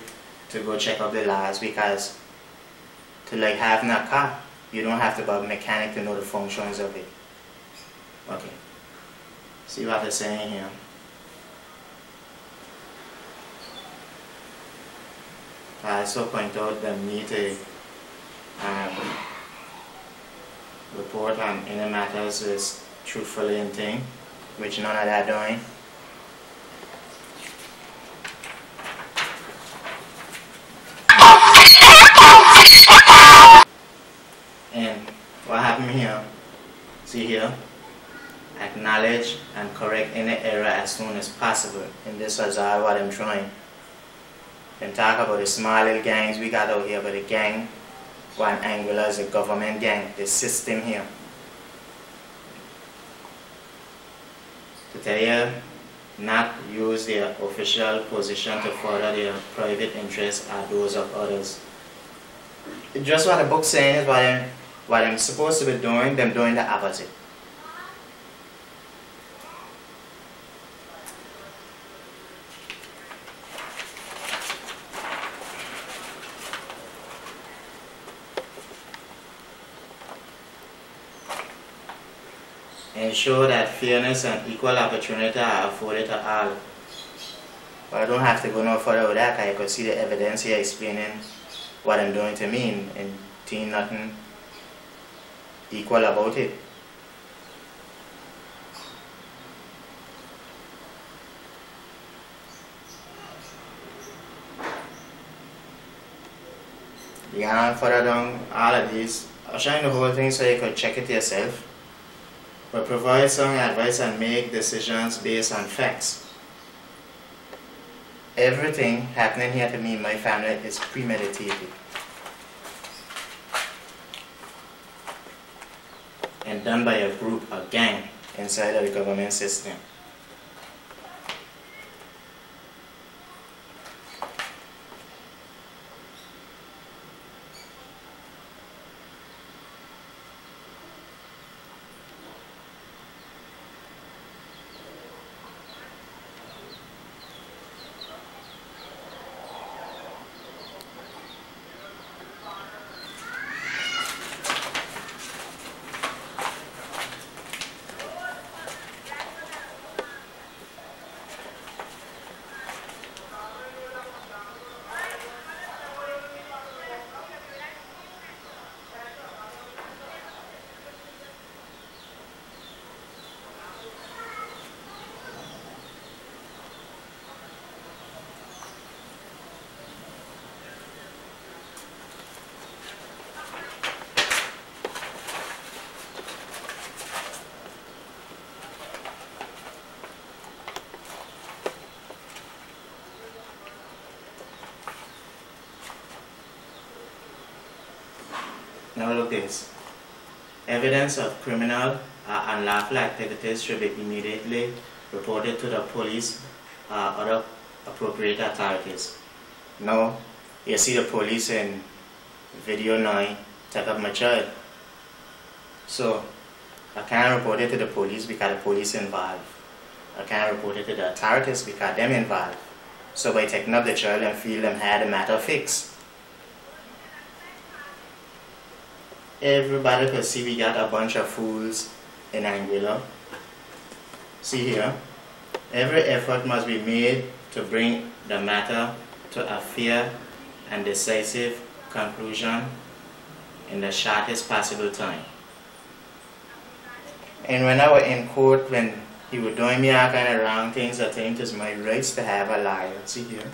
to go check out the laws, because to like having a car, you don't have to be a mechanic to know the functions of it. Okay. See what they're saying here. I also point out that we need to report on any matters is truthfully and thing, which none of that doing. And what happened here? See here? Acknowledge and correct any error as soon as possible. And this is all what I'm trying. And talk about the small little gangs we got out here, but the gang, one Anguilla is a government gang, the system here. To tell you, not use their official position to further their private interests or those of others. Just what the book's saying is what I'm supposed to be doing, them doing the opposite. Ensure that fairness and equal opportunity are afforded to all. But I don't have to go no further with that, I could see the evidence here explaining what I'm doing to me and seeing nothing equal about it. Yeah, further down all of these, I'll show you the whole thing so you could check it yourself. But provide some advice and make decisions based on facts. Everything happening here to me and my family is premeditated. And done by a group, a gang, inside of the government system. Now look this. Evidence of criminal or unlawful activities should be immediately reported to the police or other appropriate authorities. Now, you see the police in video now take up my child. So, I can't report it to the police because the police involved. I can't report it to the authorities because them involved. So by taking up the child and feel them had the matter fixed. Everybody could see we got a bunch of fools in Anguilla. See here, every effort must be made to bring the matter to a fair and decisive conclusion in the shortest possible time. And when I was in court, when he was doing me all kind of wrong things, I think it's my rights to have a lawyer. See here.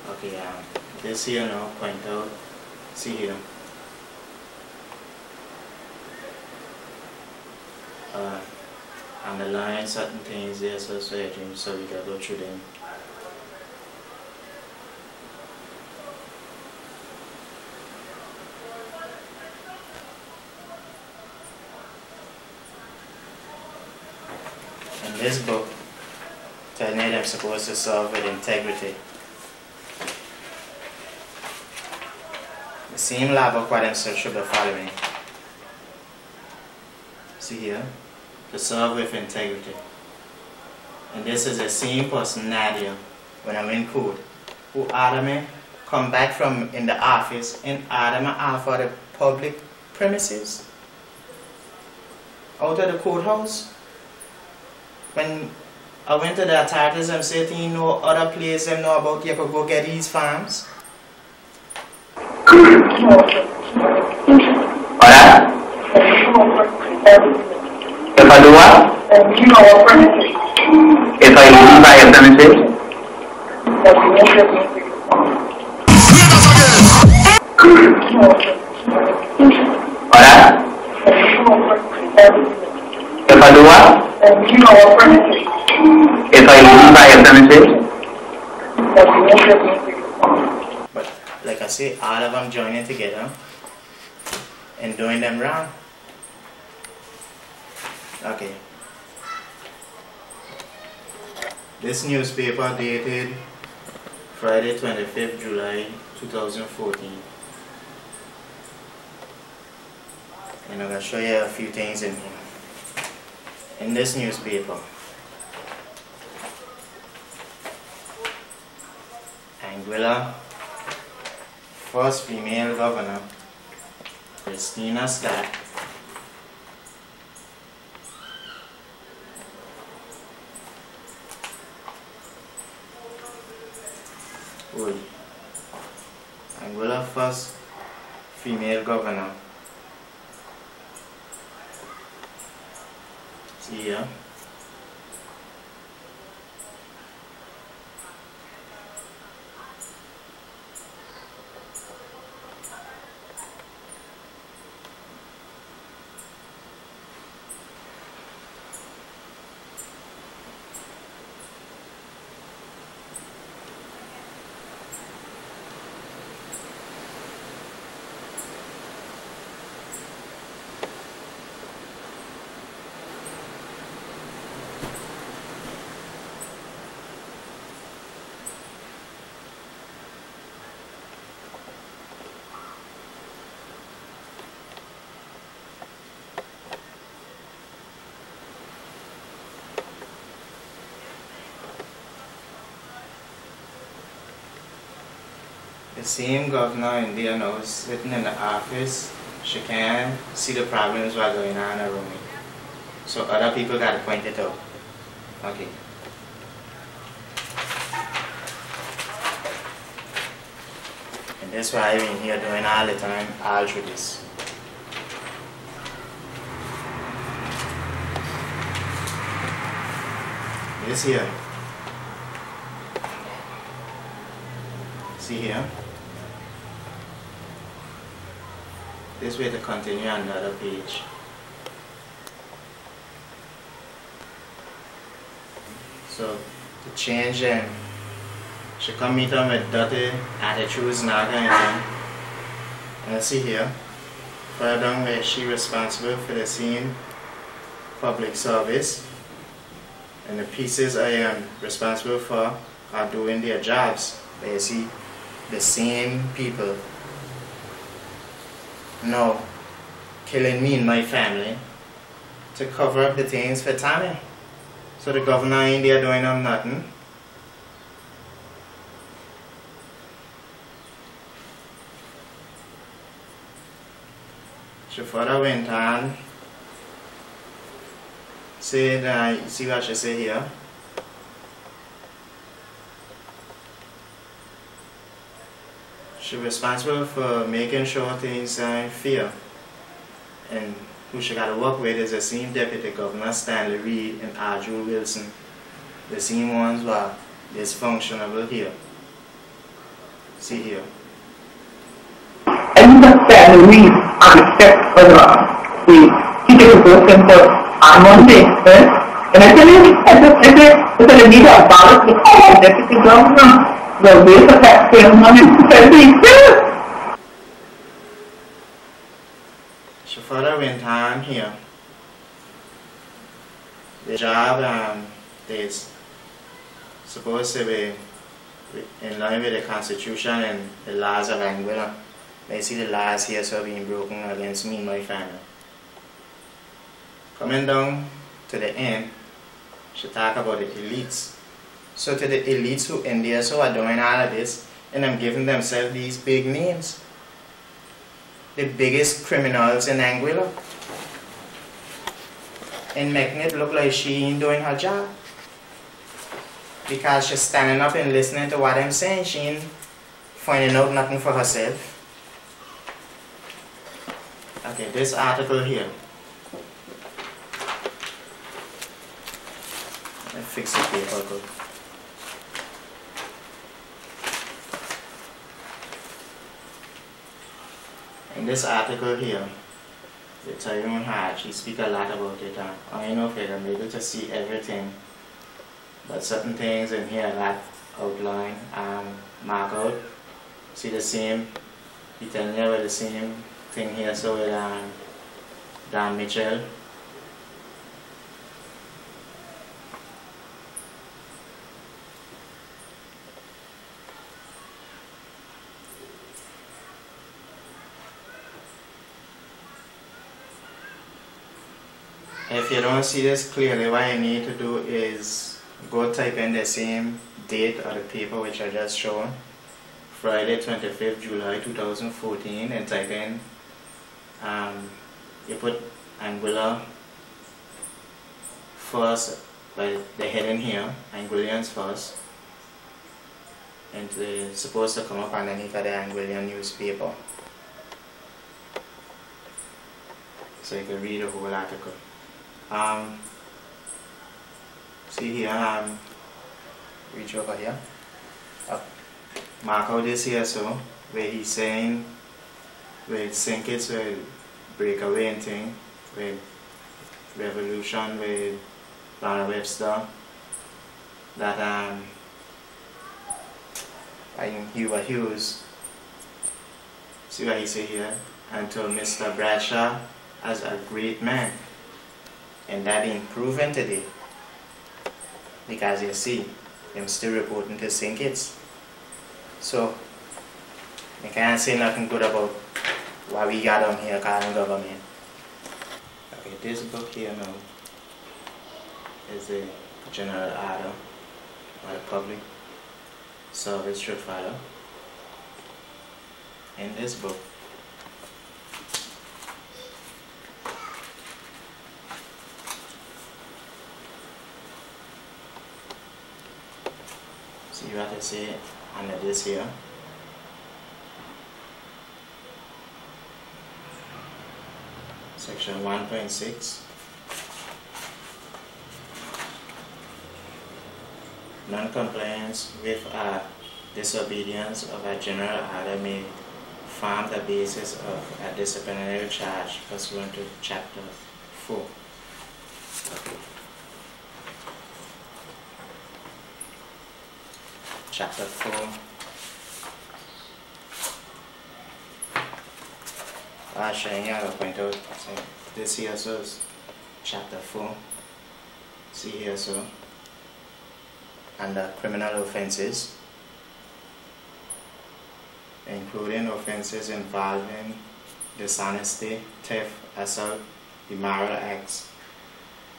Okay, this here now point out, see here. Underline certain things there, so we can go through them. In this book, tell me I'm supposed to serve with integrity. The same law book what I'm should be following. See here, to serve with integrity. And this is the same person, Nadia, when I'm in court, who ordered me come back from in the office and ordered me off of the public premises, out of the courthouse. When I went to the authorities and said, you know, other place them know about, you could go get these farms. If I do what? If I leave by a premises? Alright? If I do what? If I leave by a premises? But like I say, all of them joining together and doing them wrong. Okay. This newspaper dated Friday 25th July 2014. And I'm going to show you a few things in here. In this newspaper, Anguilla, first female governor, Christina Scott, Anguilla, first female governor. See here. The same governor in there now sitting in the office, she can see the problems that are going on around me. So other people got to point it out. Okay. And that's why I've been here doing all the time, all through this. This here. See here? This way to continue another page. So to change them, she come meet them with dirty attitudes and that kind of thing. And see here, further down where she responsible for the same public service, and the pieces I am responsible for are doing their jobs. But you see, the same people now killing me and my family to cover up the things for Tammy. So the governor in there doing them nothing. She further went on, said, see what she say here? She's responsible for making sure things are fair. And who she got to work with is the same Deputy Governor Stanley Reed and Arjul Wilson. The same ones who are dysfunctional here. See here. And you just Stanley Reed on the steps of the teacher person for on Monday, right? And I tell you, it's a need to abolish the Deputy Governor. The waste of taxpayer money to She further went on here. The job is supposed to be in line with the Constitution and the laws of Anguilla. I see the laws here so being broken against me and my family. Coming down to the end, she talk about the elites. So to the elites who in there so are doing all of this, and I'm giving themselves these big names. The biggest criminals in Anguilla. And making it look like she ain't doing her job. Because she's standing up and listening to what I'm saying, she ain't finding out nothing for herself. Okay, this article here. Let me fix the paper. In this article here, the Tyrone Hatch, he speaks a lot about it. I know if I'm able to see everything, but certain things in here that outline mark out. See the same, he telling you about the same thing here, so with Dan Mitchell. If you don't see this clearly, what you need to do is go type in the same date of the paper which I just shown, Friday 25th July 2014, and type in, you put Anguilla first, by the heading here, Anguillians first, and it's supposed to come up underneath of the Anguillian newspaper. So you can read the whole article. See here, reach over here, mark out this here, so where he's saying, with sink it, with breakaway and thing, with revolution, with Donna Webster, that I think Hubert Hughes, see what he say here, and told Mr. Bradshaw as a great man. And that ain't proven today. Because you see, I'm still reporting to St. Kitts. So, you can't say nothing good about what we got on here calling government. Okay, this book here now is a general order by the public service should follow. In this book, see what I say under this here. Section 1.6. Non-compliance with a disobedience of a general order may form the basis of a disciplinary charge pursuant to Chapter 4. Chapter 4. I'll show you how to point out. So this here so is Chapter 4. See here so. Under criminal offenses, including offenses involving dishonesty, theft, assault, immoral acts,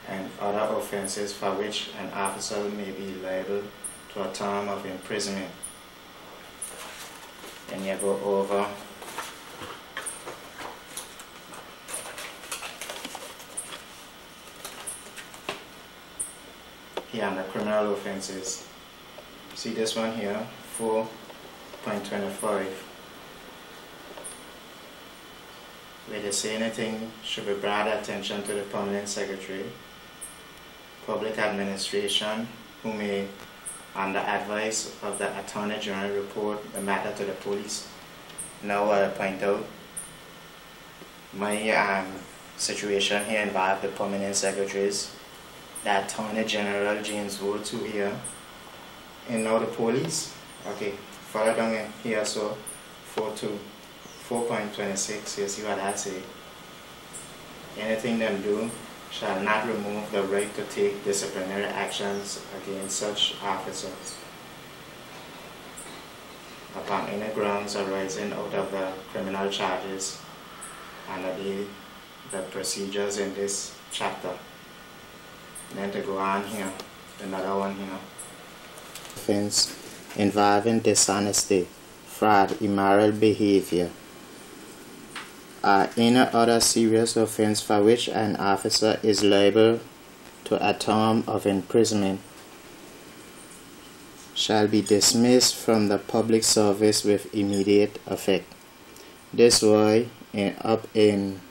and other offenses for which an officer may be liable to a term of imprisonment. And you go over here under criminal offenses. See this one here, 4.25, where they say anything should be brought attention to the permanent secretary, public administration, who may, under advice of the Attorney General, report the matter to the police. Now I'll point out my situation here involved the permanent secretaries, the Attorney General James Woods, who here, and now the police. Okay, further down in here, so 4.26, you see what I say. Anything them do shall not remove the right to take disciplinary actions against such officers upon any grounds arising out of the criminal charges under the procedures in this chapter. And then to go on here, another one here. Offense involving dishonesty, fraud, immoral behavior, or any other serious offense for which an officer is liable to a term of imprisonment shall be dismissed from the public service with immediate effect. This way, up in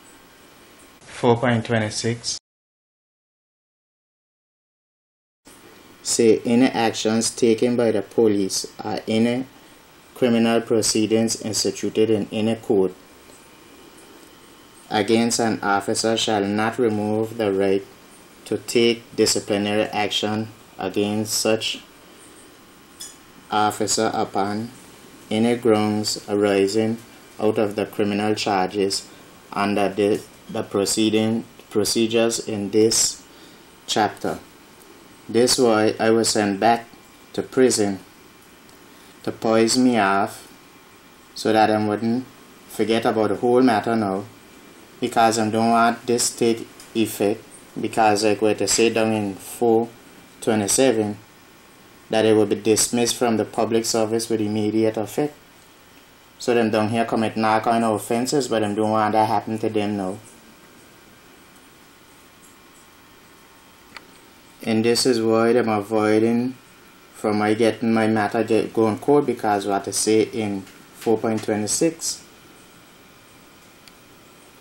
4.26, say any actions taken by the police or any criminal proceedings instituted in any court against an officer shall not remove the right to take disciplinary action against such officer upon any grounds arising out of the criminal charges under the procedures in this chapter. This way I was sent back to prison to poise me off so that I wouldn't forget about the whole matter now, because I don't want this to take effect, because like what they say down in 4.27, that it will be dismissed from the public service with immediate effect. So them down here commit all kind of offenses, but them don't want that happen to them now. And this is why I'm avoiding from my getting my matter go in court, because what I say in 4.26,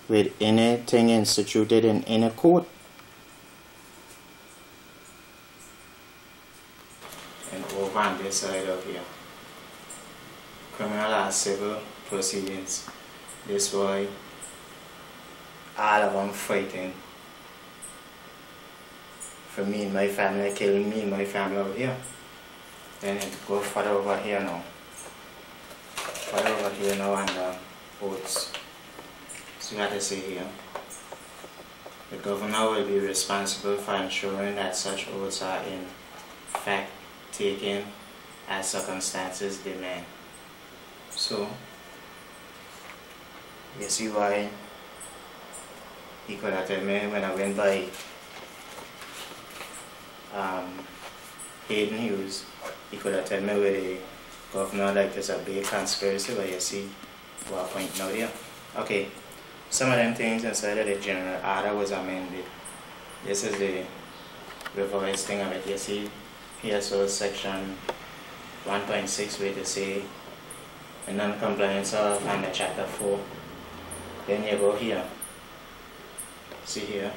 with anything instituted in any court. And over on this side of here, criminal and civil proceedings. This way, all of them fighting for me and my family, killing me and my family over here. Then it go further over here now. Further over here now on the oaths. See what I say here. The governor will be responsible for ensuring that such oaths are in fact taken as circumstances demand. So, you see why he could have told me when I went by Hayden Hughes, he could have told me where the governor like there's a big conspiracy, but you see what I'm pointing out here. Okay, some of them things inside of the general order was amended. This is the revised thing of it. You see here, so section 1.6 where they say the non-compliance of under chapter 4. Then you go here. See here.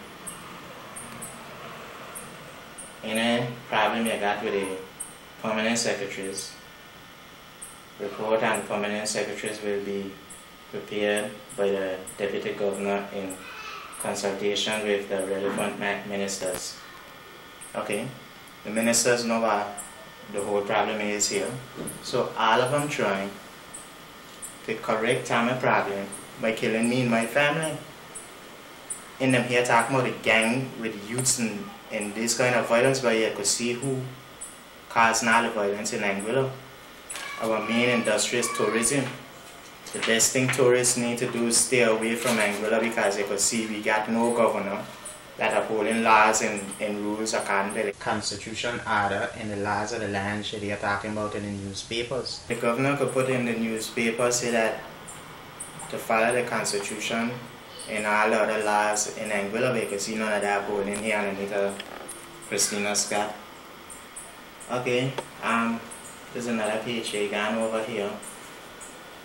Any problem you got with the permanent secretaries, report and permanent secretaries will be prepared by the Deputy Governor in consultation with the relevant ministers. Okay, the ministers know what the whole problem is here. So all of them trying to correct my problem by killing me and my family. And them here talking about the gang with youths and this kind of violence, but you could see who caused all the violence in Anguilla. Our main industry is tourism. The best thing tourists need to do is stay away from Anguilla, because you could see we got no governor that upholding laws and rules according to the constitution order and the laws of the land they are talking about in the newspapers. The governor could put in the newspaper say that to follow the constitution and all the other laws in Anguilla, but you can see none of that upholding here underneath Christina Scott. Okay, there's another page here, going over here.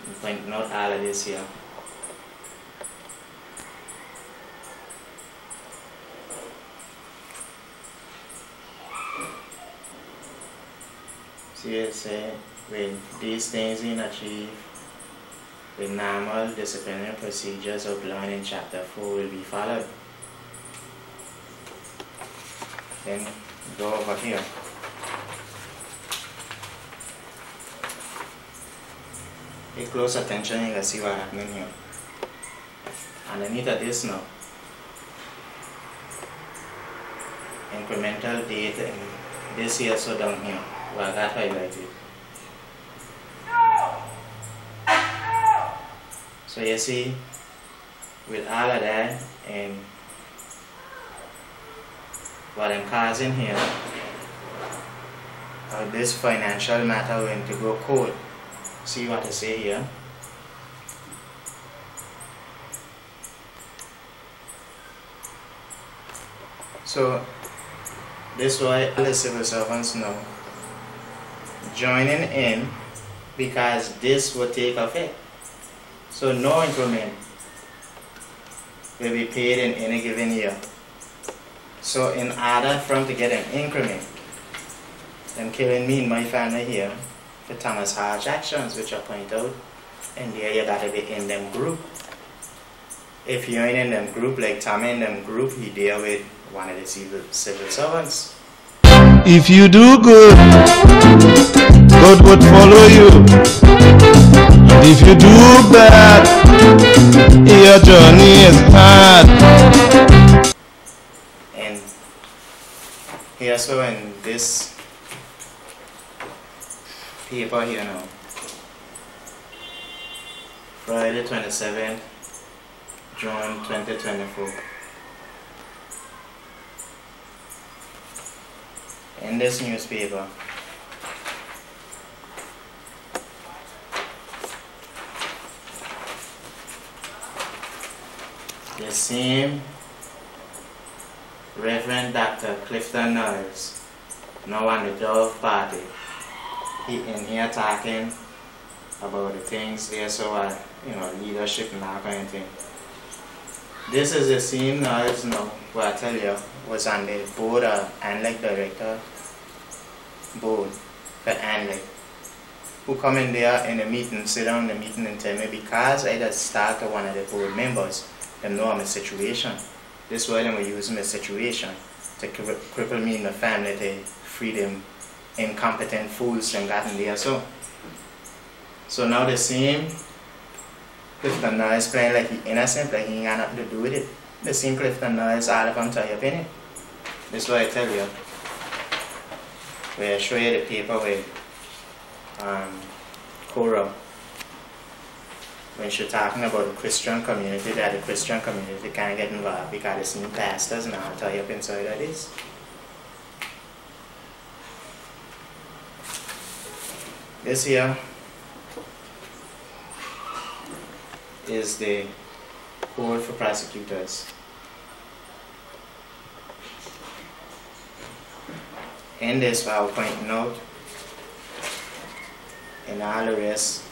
I'm pointing out all of this here. See it say, when these things in achieve, the normal disciplinary procedures outlined in Chapter 4 will be followed. Then go over here. Pay close attention and let's see what's happening here. Underneath of this now, incremental date and this here so down here, well that highlighted. So you see, with all of that and what I'm causing here, this financial matter went to go court. See what I say here. So this is why all the civil servants know joining in, because this will take effect. So no increment will be paid in any given year. So in order for them to get an increment, them killing me and my family here for Thomas Harsh actions, which I point out, and there you gotta be in them group. If you ain't in them group, like Tommy in them group, he deal with one of the civil servants. If you do good, God would follow you. And if you do bad, your journey is hard. And here, so in this paper here now, Friday 27th, June 2024. In this newspaper, the same Reverend Dr. Clifton Niles, now on the Dove Party, he in here talking about the things there, so leadership and that kind of thing. This is the same Niles now, who I tell you was on the board of ANLEC director board for ANLEC, who come in there in the meeting, sit down in the meeting and tell me, because I just started one of the board members, them know I'm a situation. This is why they were using the situation to cripple me and my family, to free them incompetent fools and got in there. So now the same Clifton Niles playing like he innocent, like he ain't got nothing to do with it. The same Clifton Niles, all of them tell your opinion. This is why I tell you, where I show you the paper with Cora, when she's talking about the Christian community, that the Christian community can't get involved because the same pastors now tie up inside of this. This here is the code for prosecutors. In this, I will point out, and all the rest,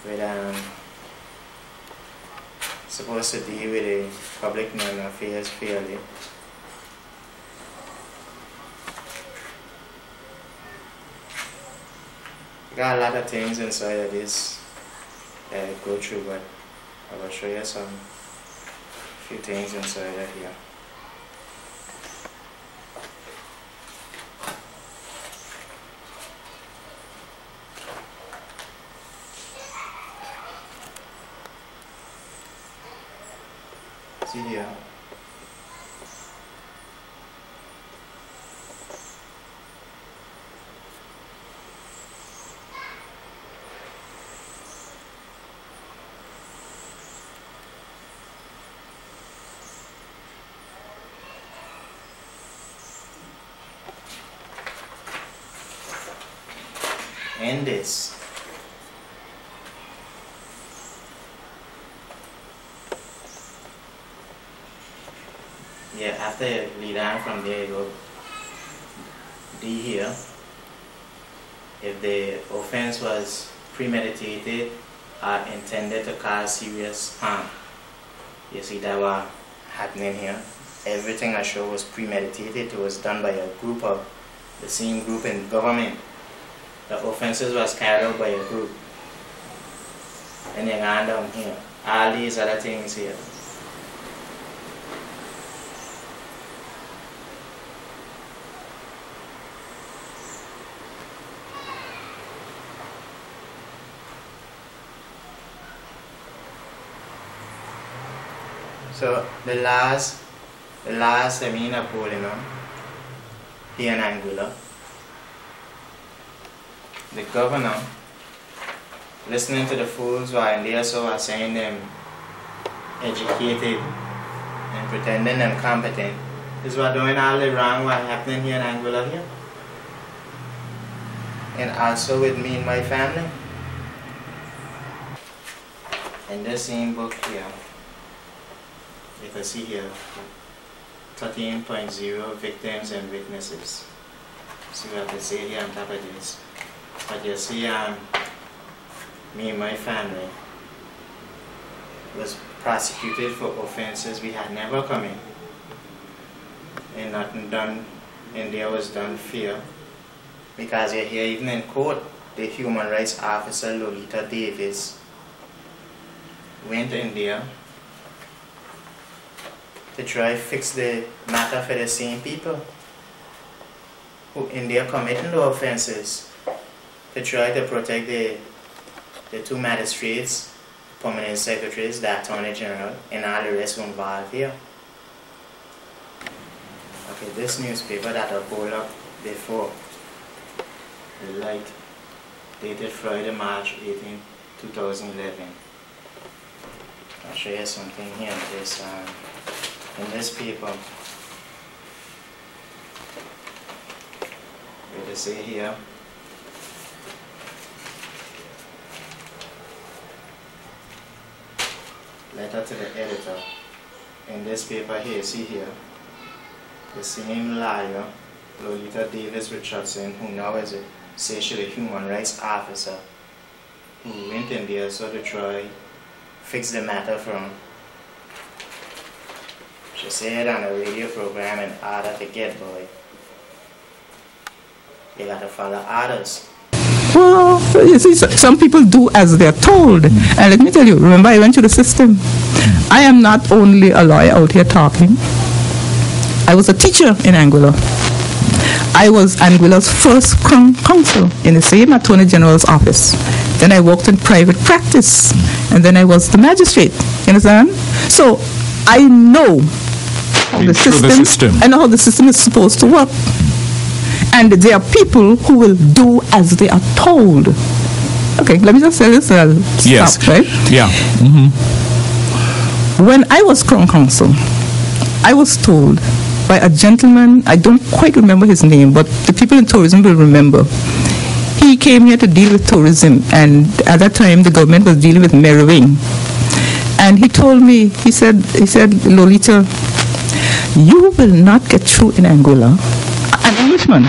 with supposed to deal with the public known affairs fairly. Got a lot of things inside of this that I go through, but I will show you some few things inside of here. See here. And this. Yeah, after you lead on from there, you go D here. If the offense was premeditated or intended to cause serious harm, you see that was happening here. Everything I showed was premeditated. It was done by a group of the same group in government. The offenses was carried out by a group. And then on down here. All these other things here. So the last Napoleon here in Anguilla, the governor, listening to the fools who are in there, so are saying them educated and pretending them competent, is what doing all the wrong what happening here in Anguilla here. And also with me and my family. In this same book here, you can see here 13.0 victims and witnesses. See what I say here on top of this. But you see, me and my family was prosecuted for offenses we had never committed. And nothing done, and there was done fair. Because you're here even in court, the human rights officer Lolita Davis went in there to try to fix the matter for the same people who in there committing the offenses, to try to protect the two magistrates, permanent secretaries, the Attorney General, and all the rest who involved here. Okay, this newspaper that I pulled up before, the light, dated Friday, March 18, 2011. I'll show you something here in this paper. What they say here. Letter to the editor. In this paper here, see here, the same lawyer, Lolita Davis Richardson, who now is a sexual human rights officer, who went in there so to try fix the matter from. She said on a radio program, in order to get boy, you gotta follow orders. Well, you see, some people do as they're told. And let me tell you, remember I went through the system. I am not only a lawyer out here talking. I was a teacher in Anguilla. I was Anguilla's first counsel in the same Attorney General's office. Then I worked in private practice. And then I was the magistrate. You understand? So I know the system. I know how the system is supposed to work. And there are people who will do as they are told. Okay, let me just say this. Yes. Stop, right? Yeah. When I was Crown Counsel, I was told by a gentleman, I don't quite remember his name, but the people in tourism will remember. He came here to deal with tourism, and at that time the government was dealing with mirroring. And he told me, he said, Lolita, you will not get through in Anguilla, an Englishman,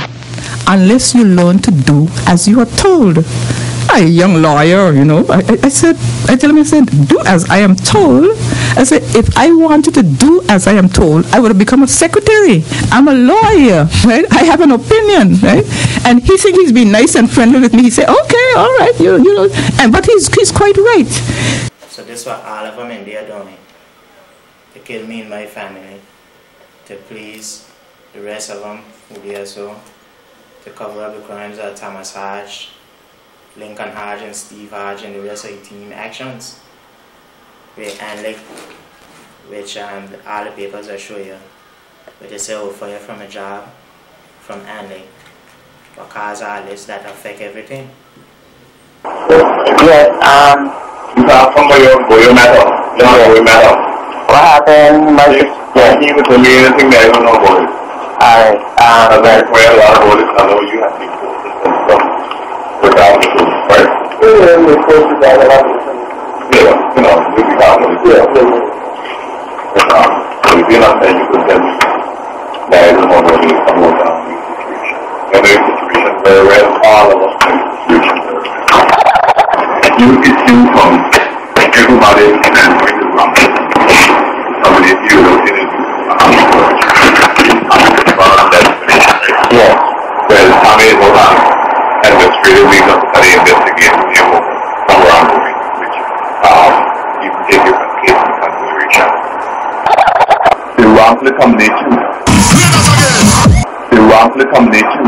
unless you learn to do as you are told. a young lawyer, you know. I tell him, I said, do as I am told. I said, if I wanted to do as I am told, I would have become a secretary. I'm a lawyer, right? I have an opinion, right? And he thinks he's been nice and friendly with me. He said, okay, all right, you know. But he's quite right. So this is what all of them in there doing. To kill me and my family. To please the rest of them who they are so. To cover up the crimes of Thomas Hodge, Lincoln Hodge and Steve Hodge and the rest of the team actions. And like, which all the papers I show you, but they say, oh, fire from a job, from Andy, what cause all this that affect everything. Yes, you have from your matter. No, matter. What happened? Yeah, he was telling me anything that I don't know about it. Alright, that's where a lot of it is. I know you have people and stuff without the truth, right? Yeah, we're supposed to talk about it. Yeah, you know, we'll be down with it. Yeah, so if you're not saying you could tell me that I don't know what it is, I'm going down in these situations. And there's situations where all of us in situations where you can see from everybody and doing the wrong thing. Somebody if you don't see it, yes. Well, Tommy is not administrative legal for the investigation somewhere ongoing, which you can take your case into consideration. The wrongful combination. The wrongful combination.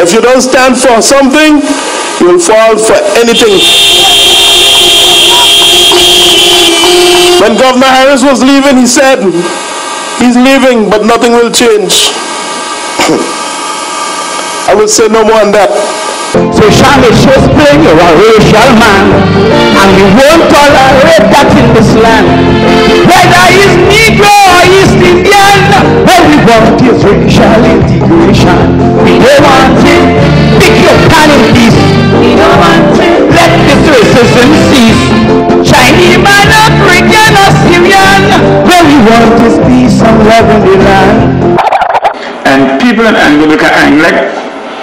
If you don't stand for something, you'll fall for anything. When Governor Harris was leaving, he said, he's leaving, but nothing will change. I will say no more on that. So Shami Shakespeare, you're a racial man, and we won't tolerate that in this land. Whether he's Negro or East Indian, what we want is racial integration. We don't want it. Pick your pan in peace. We don't want it. Let this racism cease. Chinese man, African or Syrian, what we want is peace and love in the land. And people in Anguilla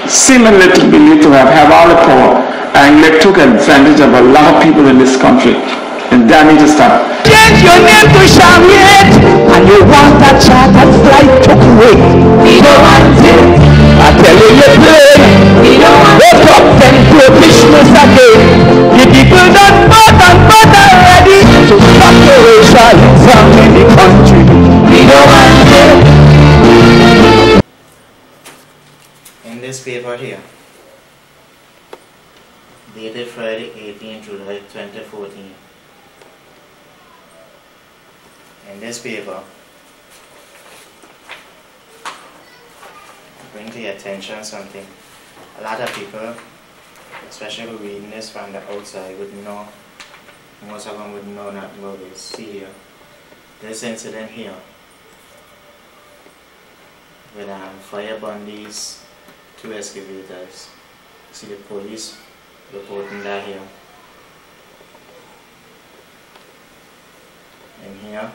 seemingly believed to have all the power, and they took advantage of a lot of people in this country, and that needs to stop. Change your name to Shamiet, and you want that chartered flight to Kuwait. We don't want it. I tell you, you play. We don't want it. Wake up and do business again. The people done but already to stop the racialism in the country. We don't want it. In this paper here, dated Friday 18 July 2014, in this paper, bring to your attention something. A lot of people, especially who reading this from the outside, would know, most of them would know not about this. See here, this incident here, with Fire Bundy's 2 excavators. See the police reporting that here. And here,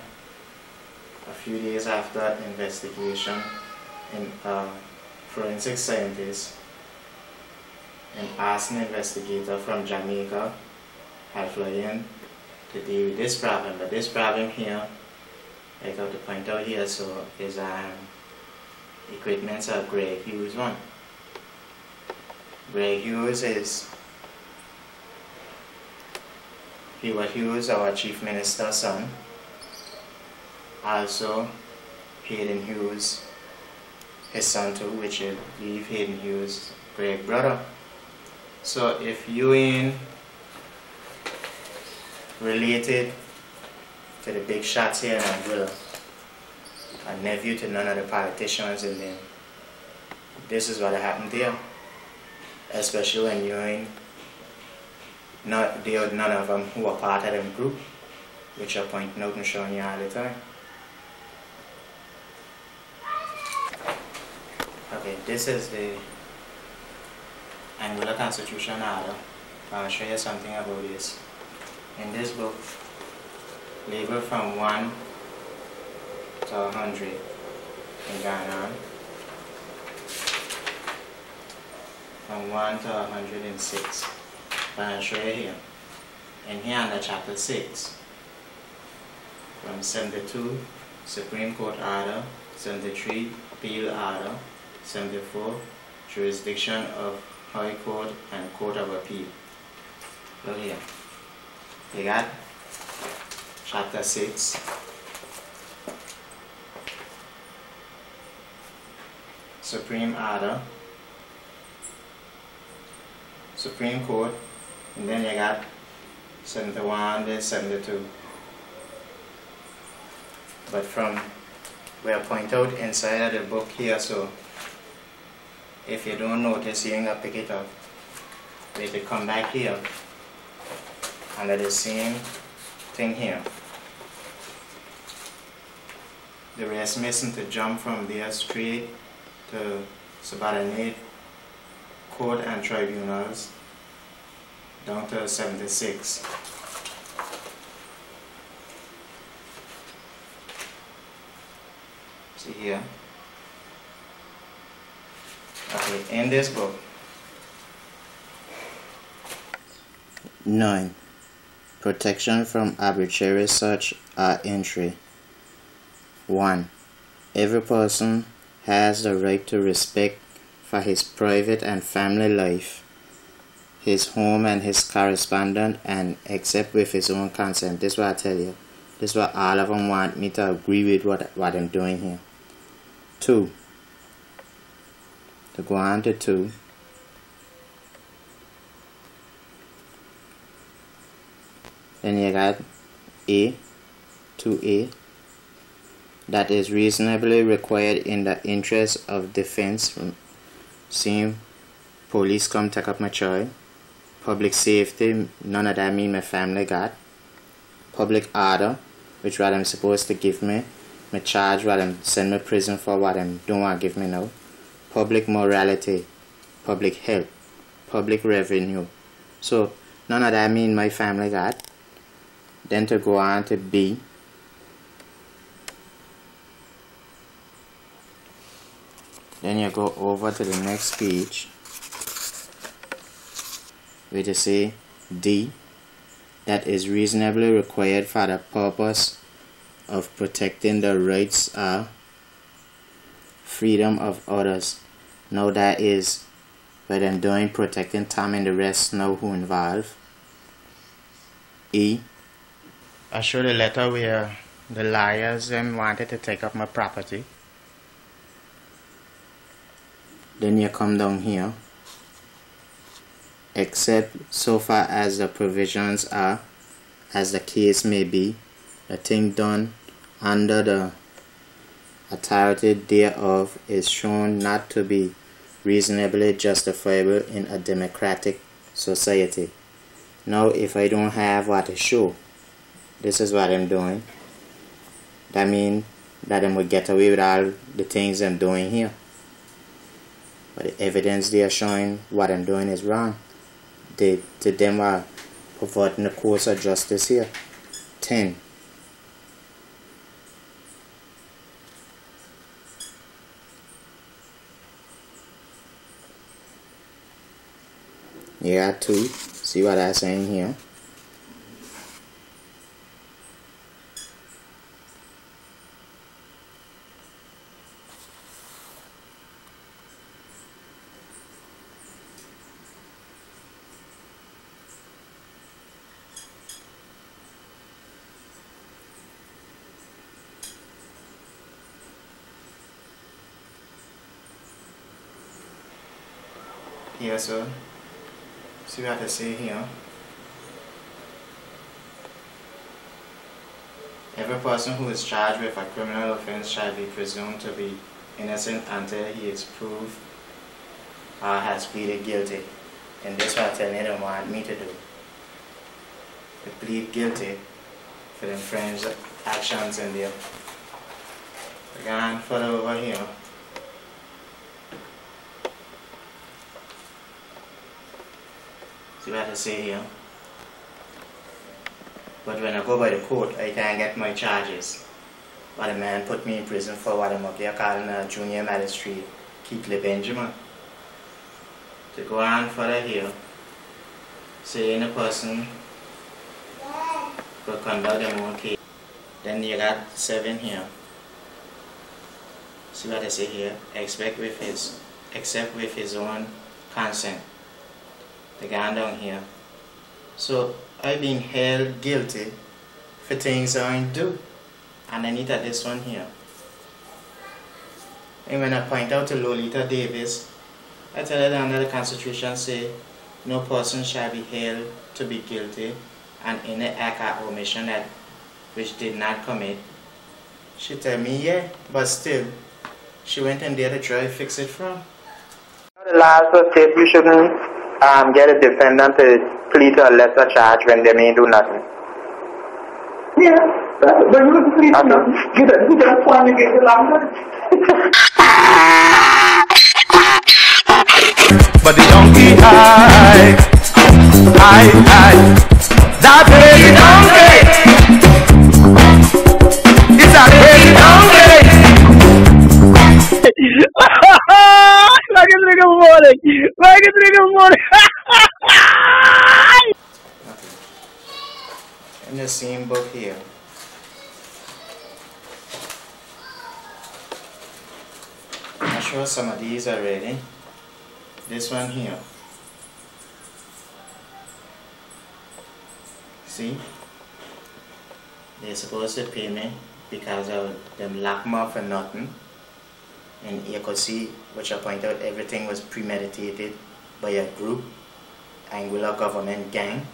a few days after investigation, forensic scientists and arson investigator from Jamaica had flown in to deal with this problem. But this problem here, I got to point out here, so is equipments of Greg Hughes one. Greg Hughes is Hubert Hughes, our Chief Minister's son. Also, Hayden Hughes, his son too, which I believe Hayden Hughes, Greg's brother. So if you ain't related to the big shots here in Anguilla, a nephew to none of the politicians in there, this is what happened there. Especially when you ain't there are none of them who are part of them group, which are pointing out and showing you all the time. Okay, this is the Anguilla Constitution Order. I'll show you something about this. In this book, labeled from 1 to 100 in Ghana, from 1 to 106. But I'll show you here. And here under chapter 6, from 72, Supreme Court Order, 73, Appeal Order, 74, Jurisdiction of High Court and Court of Appeal. Look here. You got chapter 6. Supreme Order, Supreme Court, and then you got 71, then 72. But from where I point out inside of the book here, so if you don't notice, you ain't gonna pick it up. We have to come back here under the same thing here. The rest missing to jump from there straight to subordinate court and tribunals down to 76. See here. Okay, in this book, 9. Protection from arbitrary search or entry. 1. Every person has the right to respect for his private and family life, his home and his correspondence, and except with his own consent. This is what I tell you. This is what all of them want me to agree with what I'm doing here. 2. To go on to 2. Then you got A, 2A. That is reasonably required in the interest of defense. Seeing police come take up my child. Public safety, none of that mean my family got. Public order, which what I'm supposed to give me. My charge what I'm send me prison for what I'm don't want to give me now. Public morality, public health, public revenue. So none of that mean my family got. Then to go on to B. Then you go over to the next page where you say D, that is reasonably required for the purpose of protecting the rights or freedom of others. Now that is what I'm doing, protecting Tom and the rest know who involved. E, I showed a letter where the liars wanted to take up my property. Then you come down here. Except so far as the provisions are, as the case may be, the thing done under the authority thereof is shown not to be reasonably justifiable in a democratic society. Now if I don't have what to show, this is what I'm doing. That means that I would get away with all the things I'm doing here. But the evidence they are showing what I'm doing is wrong. To them are perverting the course of justice here. 10. You got 2. See what I'm saying here. Here, so see what I say here. Every person who is charged with a criminal offense shall be presumed to be innocent until he is proved or has pleaded guilty. And this is what they don't want me to do. To plead guilty for the infringed actions in there. Again, further over here. See what I say here. But when I go by the court, I can't get my charges. But the man put me in prison for what I'm up here calling a junior magistrate, Keithley Benjamin. To go on further here, saying a person could conduct their own case. Then you got 7 here. See what I say here? Except with his own consent. The guy down here. So I've been held guilty for things I ain't do. And I need that this one here. And when I point out to Lolita Davis, I tell her that under the Constitution say, no person shall be held to be guilty and any act or omission that which did not commit. She tell me, yeah, but still, she went in there to try to fix it from. The laws will say you shouldn't get a defendant to plead to a lesser charge when they may do nothing. Yeah, but you would plead to nothing. You just want to get the longer. But the donkey, that baby donkey, it's a baby donkey. Like a drink of morning, like a drink of morning. In the same book here. I'll show some of these already. This one here. See? They're supposed to pay me because of them lock me up for nothing. And you could see, which I point out, everything was premeditated by a group, Anguilla government gang.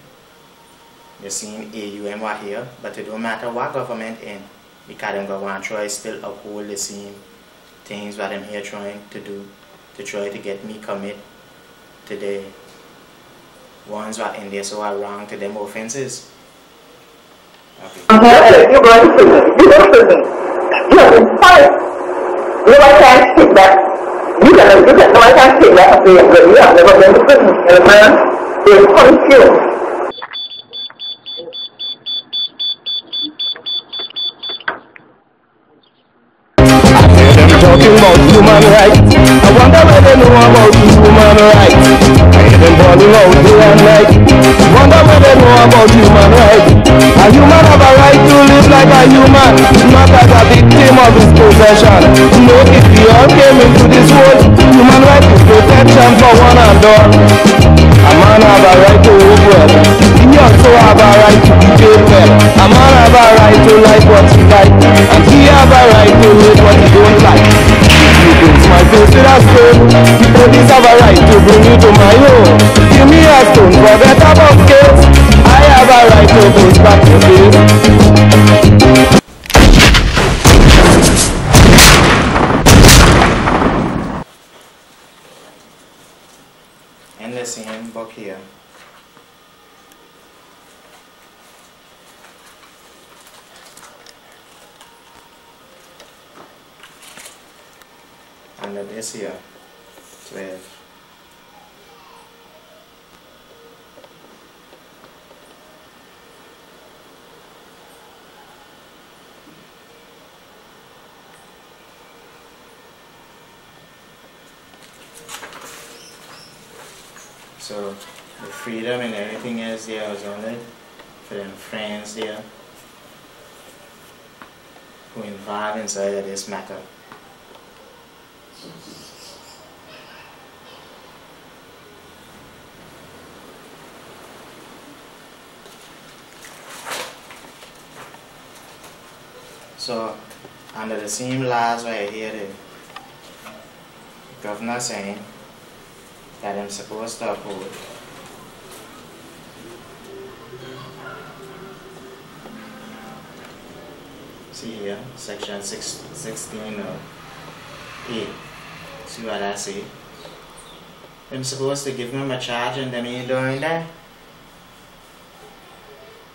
You're seeing AUM were here, but it don't matter what government in, because them going to try still uphold the same things what I'm here trying to do, to try to get me commit to the ones who are in there so are wrong to them offenses. Okay. You're going to prison. You go to prison. You're fired. Nobody can take that. Nobody can take that and say, you have never been to prison. And the man will punish you. Talking about human rights. I wonder where they know about human rights. I hear them calling out day and night. Wonder where they know about human rights. A human have a right to live like a human, not as a victim of his possession. No, if we all came into this world, human rights is protection for one and all. A man have a right to live well. He also have a right to be paid well. A man have a right to like what he like, and he have a right to live what he don't like. You brings my face with a stone. Police have a right to bring you to my home. Give me a stone for better buckets. I have a right to push back your face. In the same book here. Under this here, 12. So the freedom and everything else there was only for them friends there who involved inside of this matter. So under the same laws right here, the governor saying that I'm supposed to uphold. See here, section 16 or 8. See what I see? I'm supposed to give them a charge and them ain't doing that.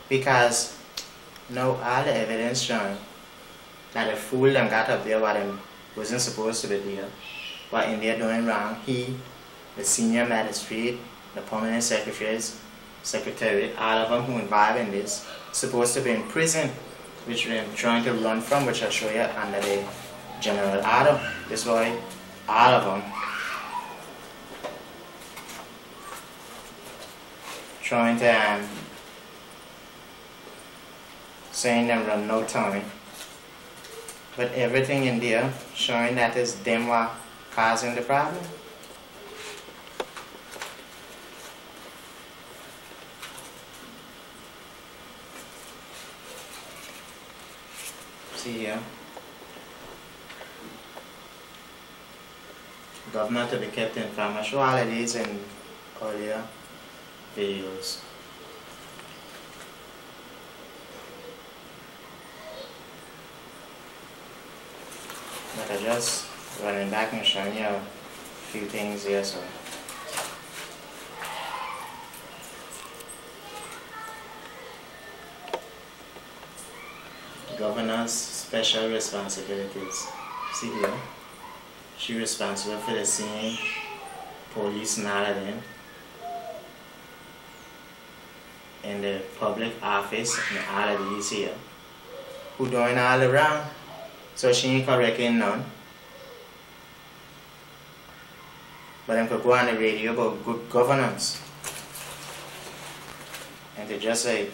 Because now all the evidence showing that the fool them got up there what them wasn't supposed to be there. What in there doing wrong, he, the senior magistrate, the permanent secretary, all of them who involved in this, supposed to be in prison, which we're trying to run from, which I'll show you under the general order. This way, all of them trying to saying them run no time, but everything in there showing that is them what causing the problem. See here, governor to be kept informed. I show all of these in earlier videos. But I just running back and showing you a few things here. So governor's special responsibilities. See here, she responsible for the scene, police and all of them, in the public office and all of these here, who doing all around. So she ain't correcting none. But them could go on the radio about good governance. And to just say,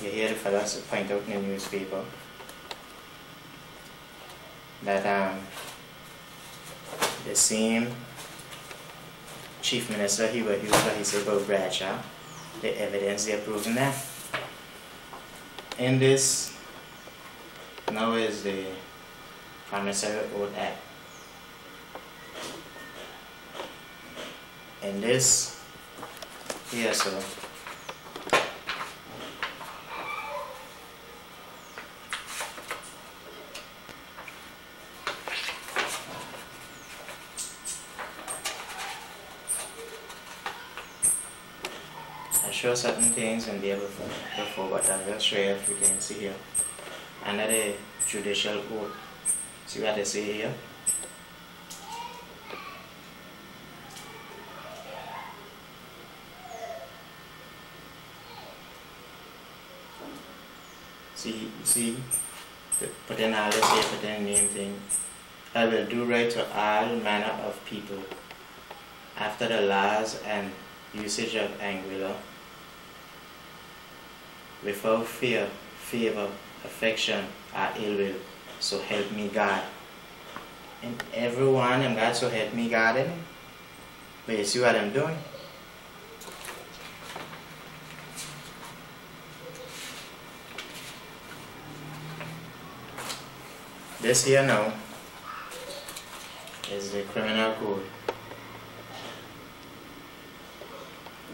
you hear the fellas point out in the newspaper that the same chief minister he said about Bradshaw, the evidence they're proving that. In this now is the Promissory Oath Act. In this here, so I show certain things in there before, but I'll just show you a few things. See here, under the judicial oath. See what they say here? See, put in all this here, put in name thing. I will do right to all manner of people, after the laws and usage of Anguilla, without fear, favor, affection, or ill will. So help me God. And everyone, and God, so help me God in it. But you see what I'm doing? This here now is the criminal code.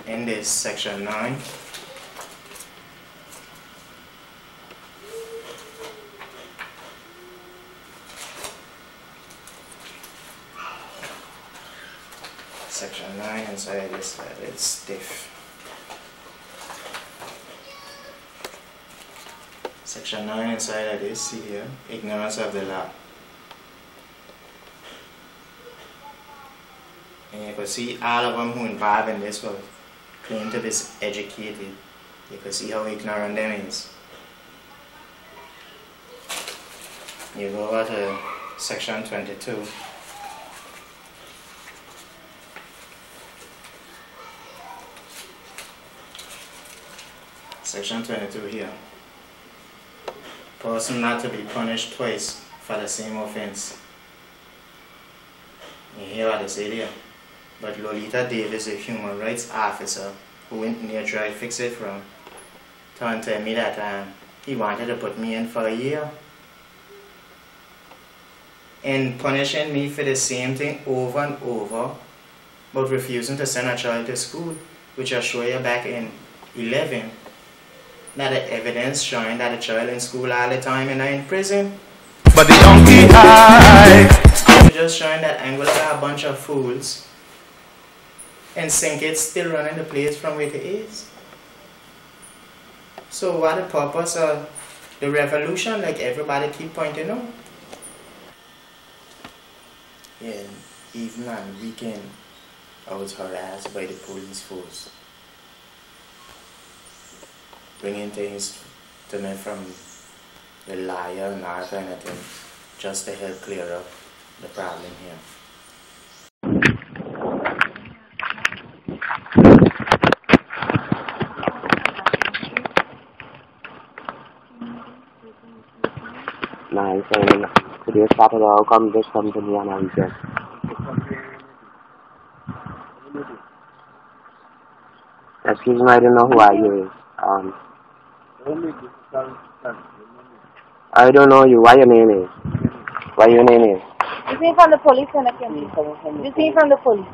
In this section 9, section 9 inside this, it's stiff. Section 9 inside of this, see here, ignorance of the law. And you can see all of them who involved in this will claim to be educated. You can see how ignorant them is. You go over to section 22. Section 22 here. Person not to be punished twice for the same offense. You hear what they say there? But Lolita Davis, a human rights officer who went near try to fix it from, turned to me that he wanted to put me in for a year. And punishing me for the same thing over and over, but refusing to send a child to school, which I show you back in 11. Now the evidence showing that a child in school all the time and not in prison. But the donkey high. Just showing that Anguilla got a bunch of fools. And Sinkitt's still running the place from where it is. So what the purpose of the revolution, like everybody keep pointing out? Yeah, even on weekend, I was harassed by the police force, bringing things to me from the liar and all kind of thing, just to help clear up the problem here. Nah, he's saying today Saturday, how come just come to me on a weekend? Excuse me, I don't know who are you. I don't know you. What your name is? What your name is? You see from the police and I came. You see from the police.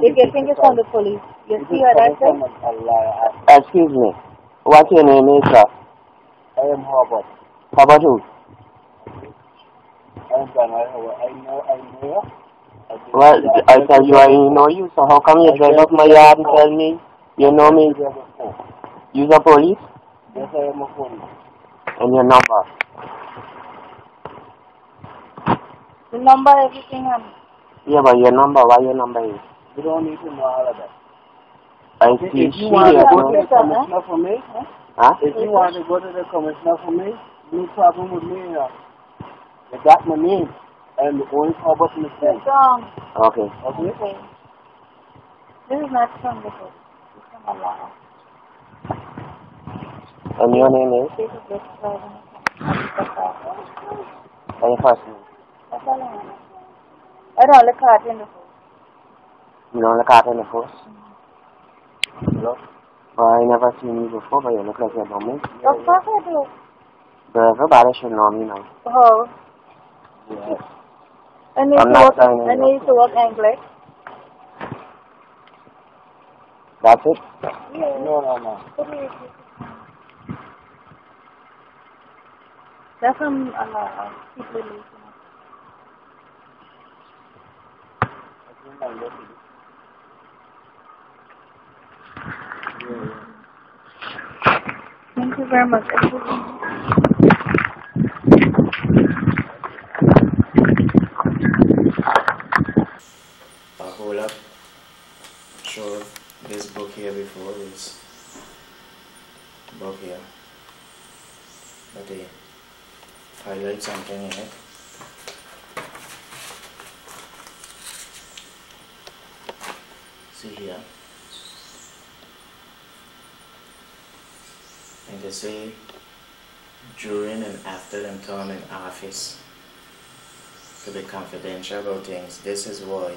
They getting it from the police. You see what I said? Excuse me. What your name is, sir? I am Hobart. Hobart who? I know you. Well, I tell you I know you, so how come you drive up my yard and tell me you know me? You're a police? Yes, I am a police. And your number? The number, everything, honey. Yeah, but your number, what your number is? You don't need to know all of that. I see If you want to go to the commissioner for me, if you want to go to the commissioner for me, no problem with me. You got my name. And the only Hobart in the state. Okay. Okay. This is not from the police. It's from Allah. And your name is? And your first name? That's all I know. I don't look at in the post. You don't look at in the post? Hello? Well, I never seen you before, but you look like you know me. Of course I do. But everybody should know me now. Oh. Yeah. I need to work English. That's it? Yeah. No. That's from people listening. Thank you very much. Hold up. Sure, this book here before is book here. But they highlight something in it. See here. And they say during and after them term in office to be confidential about things. This is why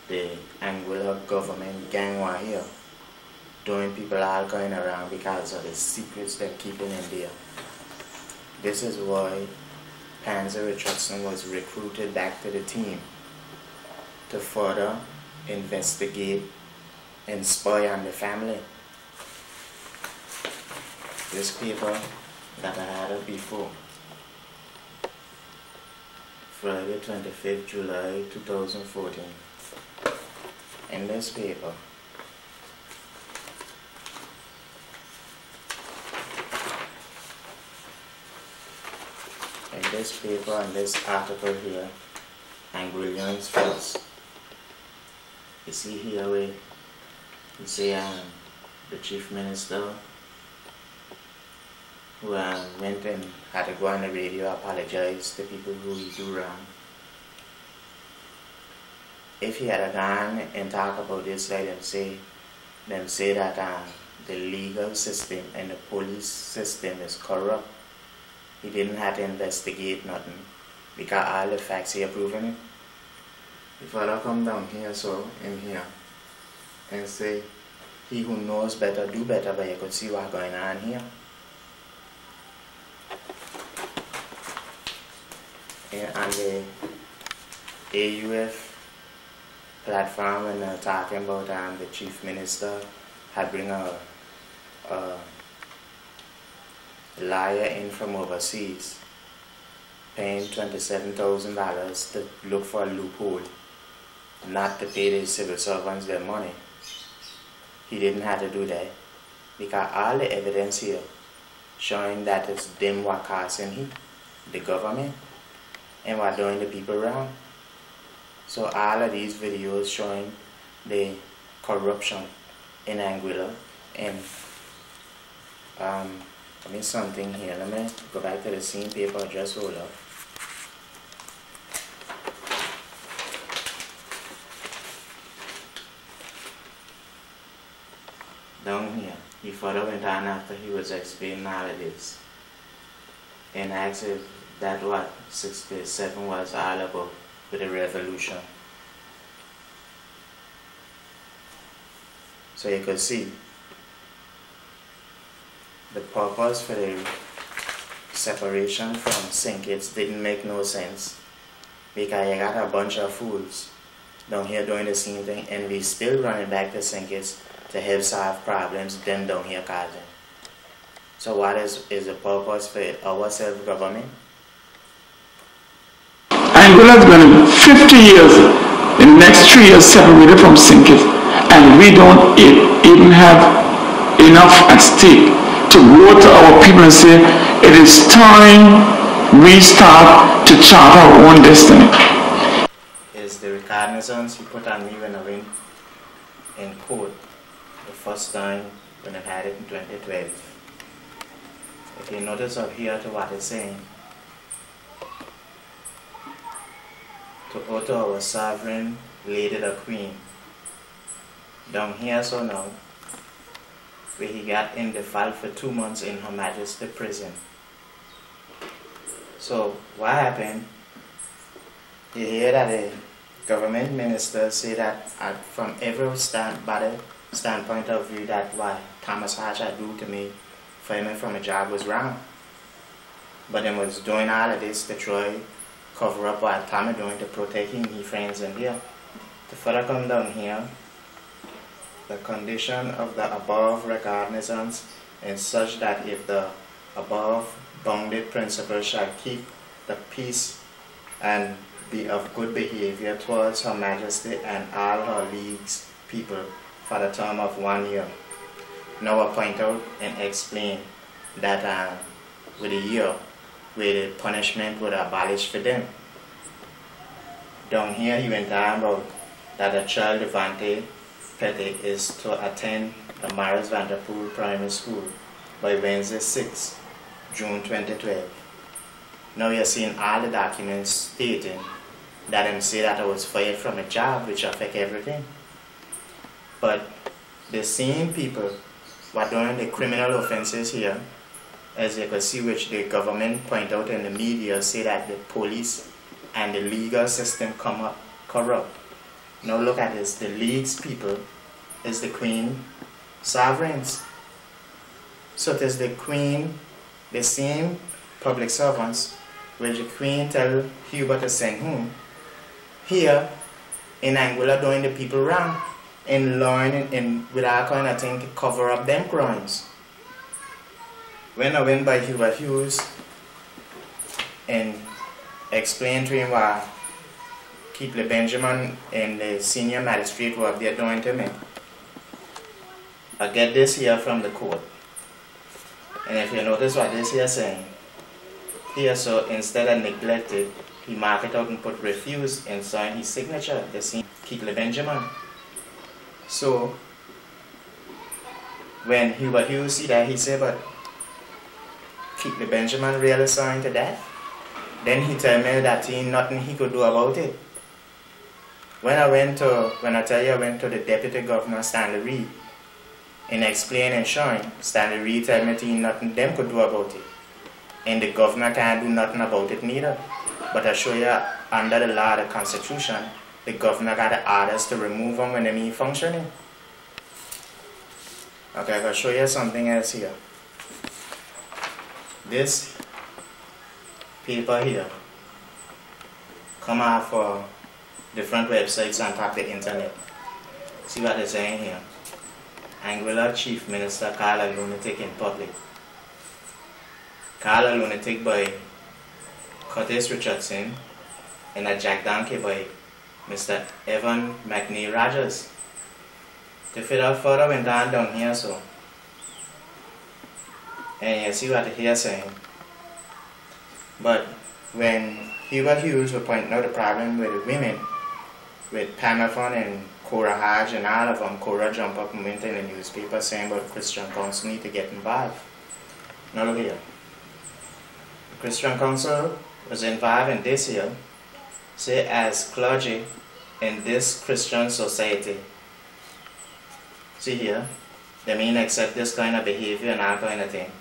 the Anguilla government gang were here, doing people all going around because of the secrets they're keeping in there. This is why Panzer Richardson was recruited back to the team to further investigate and spy on the family. This paper that I had up before, Friday 25th July 2014. In this paper, and this article here, Anguillians first. You see here where you see the chief minister who went and had to go on the radio, apologize to people who he do wrong. If he had gone and talk about this, like them say that the legal system and the police system is corrupt, he didn't have to investigate nothing because all the facts here proving it. If I come down here, so in here, and say, he who knows better do better, but you could see what's going on here. And on the AUF platform, and talking about the chief minister had bring a liar in from overseas, paying $27,000 to look for a loophole, not to pay the civil servants their money. He didn't have to do that because all the evidence here showing that it's them what causing him, the government, and what doing the people around. So all of these videos showing the corruption in Anguilla, and I mean something here. Let me go back to the same paper, just hold up. Down here, he further went on after he was explaining all of this. and asked if that what 67 was all about with the revolution. So you could see the purpose for the separation from Sinkids didn't make no sense, because you got a bunch of fools down here doing the same thing, and we still running back to Sinkids to help solve problems them down here causing. So what is the purpose for our self-government? Anguilla is going to be 50 years, in the next 3 years, separated from Sinkids, and we don't even have enough at stake to go to our people and say, it is time we start to chart our own destiny. Is the recognizance he put on me when I went in court the first time when I had it in 2012. If you notice up here to what it's saying, to utter our sovereign lady the queen. Down here so now, where he got in the file for 2 months in Her Majesty prison. So what happened? You hear that the government ministers say that from every standpoint of view that what Thomas Hatcher do to me, firing from a job was wrong. But then was doing all of this to try cover up what Tommy doing to protect him, his friends in here. To further come down here, the condition of the above recognizance is such that if the above bounded principle shall keep the peace and be of good behavior towards Her Majesty and all her league's people for the term of 1 year. Now I point out and explain that with a year, where the punishment would abolish for them. Down here he went on about that a child Devante Petty is to attend the Morris Vanderpool Primary School by Wednesday 6, June 2012. Now you're seeing all the documents stating that him say that I was fired from a job which affect everything. But the same people who are doing the criminal offenses here, as you can see, which the government point out in the media, say that the police and the legal system come up corrupt. Now look at this, the league's people is the queen sovereigns. So it is the queen, the same public servants, which the queen tell Hubert to send home, here in Anguilla doing the people wrong, and learning and with all kind of thing to cover up them crimes. When I went by Hubert Hughes and explained to him what Keepley Benjamin and the senior magistrate were up there doing to me, I get this here from the court. And if you notice what this here saying, here, so instead of neglected, he marked it out and put refuse and signed his signature, the same Keepley Benjamin. So when Hubert Hughes see that, he said, but Keepley Benjamin really signed to that? Then he tell me that he nothing he could do about it. When I went to the Deputy Governor Stanley Reed and explain and showing, Stanley Reed tell me he nothing them could do about it. And the governor can't do nothing about it neither. But I show you, under the law, the Constitution, the governor got the orders to remove them when they ain't functioning. Okay, I'm going to show you something else here. This paper here come out for different websites on top of the internet. See what they're saying here. Anguilla Chief Minister called a lunatic in public. Called a lunatic by Curtis Richardson and a jack donkey by Mr. Evan McNeil Rogers. To fit out further went down here so. And you see what here saying. But when Hubert Hughes was pointing out the problem with the women, with Pamafon and Cora Hodge and all of them, Cora jump up and went in the newspaper saying about the Christian Council need to get involved. Now look here. The Christian Council was involved in this here, say as clergy in this Christian society. See here, they mean accept this kind of behavior and all kind of thing.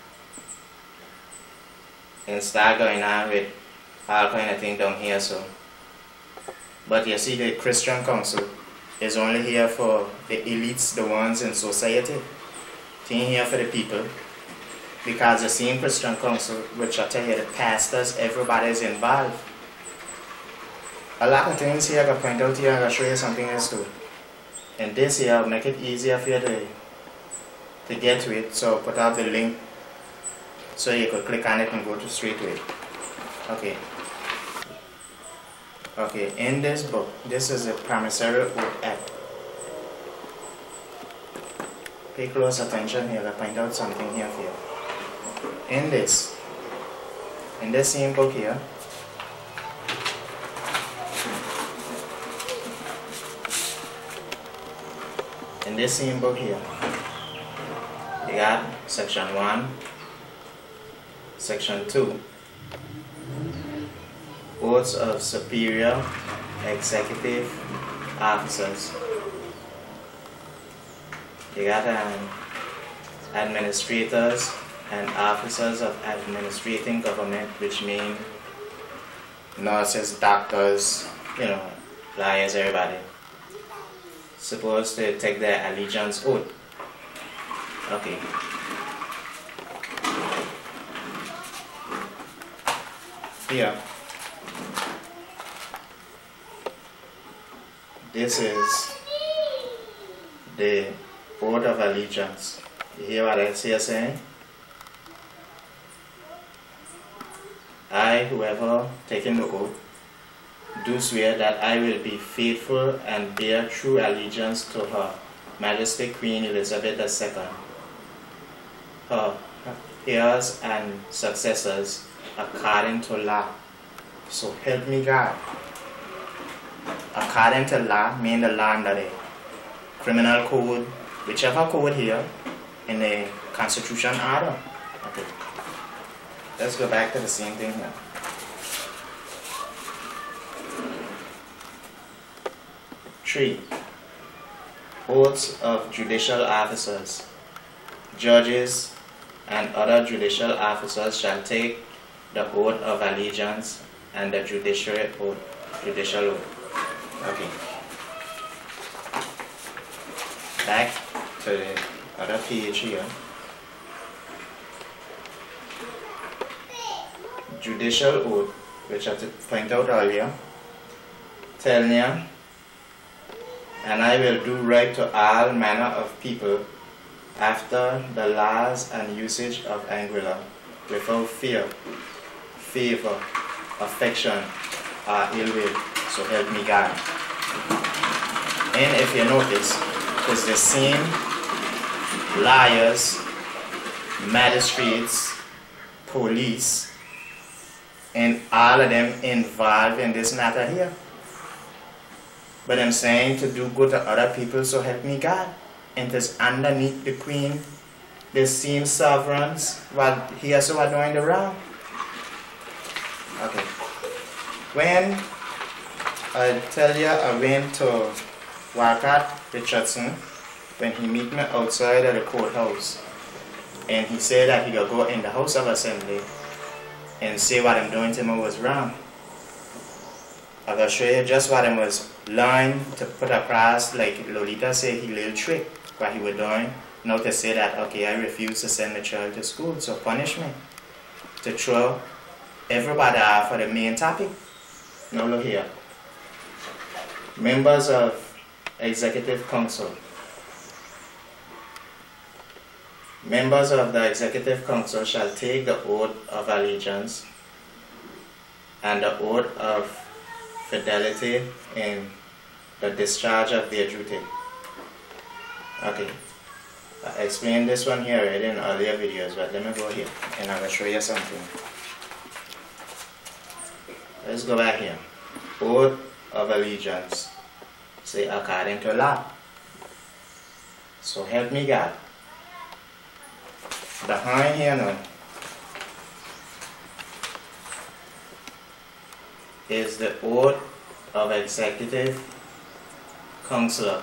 and start going on with all kind of thing down here. So, but you see, the Christian Council is only here for the elites, the ones in society. It ain't here for the people. Because the same Christian Council, which I tell you, the pastors, everybody is involved. A lot of things here I can point out here, I can show you something else too. And this here will make it easier for you to get to it. So put up the link so you could click on it and go straight to it. Okay. Okay, in this book, this is a Promissory Oath Act. Pay close attention here, I'll point out something here for you. In this same book here, you got section 1, section 2, oaths of superior executive officers. You got administrators and officers of administrating government, which mean nurses, doctors, lawyers, everybody, supposed to take their allegiance oath. Okay. Here, this is the oath of allegiance. You hear what I say saying? I, whoever taking the oath, do swear that I will be faithful and bear true allegiance to Her Majesty Queen Elizabeth II, her heirs and successors, according to law. So help me God. According to law means the law under the criminal code, whichever code here in the Constitution order. Okay. Let's go back to the same thing here. Three, oaths of judicial officers. Judges and other judicial officers shall take the oath of allegiance and the judicial oath. Okay. Back to the other page here. Judicial oath, which I have to point out earlier, telling you, and I will do right to all manner of people after the laws and usage of Anguilla, without fear, favor, affection, or ill will. So help me God. And if you notice, it's the same lawyers, magistrates, police, and all of them involved in this matter here. But I'm saying to do good to other people, so help me God. And it's underneath the Queen, the same sovereigns, what he also are doing the wrong. Okay. When I tell you I went to Walcott Richardson, when he meet me outside of the courthouse, and he said that he could go in the House of Assembly and say what I'm doing to him was wrong. I will show you just what I was learning to put across, like Lolita said, he little trick, what he was doing. Now to say that, okay, I refuse to send the child to school, so punish me. To throw everybody off for the main topic. Now look here. Members of Executive Council. Members of the Executive Council shall take the oath of allegiance and the oath of fidelity in the discharge of their duty. Okay, I explained this one here already in earlier videos, but let me go here and I will show you something. Let's go back here. Oath of allegiance. Say according to law. So help me God. Behind here now is the oath of executive counselor.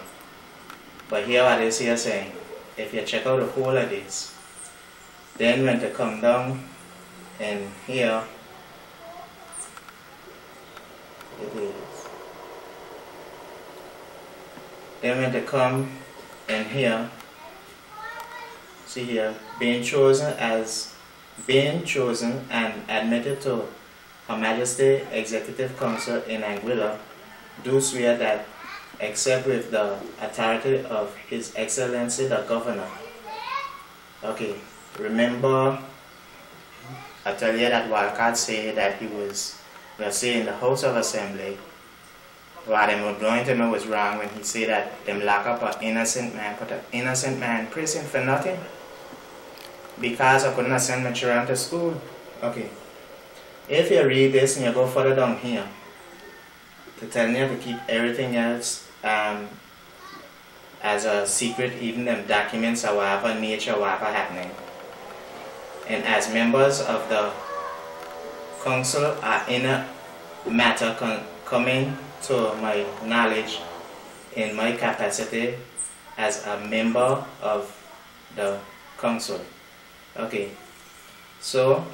But here what is here saying, if you check out the whole of this, then when they come down and here it is. Then when they come in here, see here, being chosen and admitted to Her Majesty Executive Council in Anguilla, do swear that, except with the authority of His Excellency the Governor. Okay, remember, I tell you that Walcott said that he was, let's say, in the House of Assembly. What them were doing to me was wrong when he said that them lock up an innocent man, put an innocent man in prison for nothing. Because I couldn't send my children to school. Okay. If you read this and you go further down here, to tell you to keep everything else as a secret, even them documents or whatever nature, whatever happening. And as members of the council are in a matter coming to my knowledge in my capacity as a member of the council. Okay, so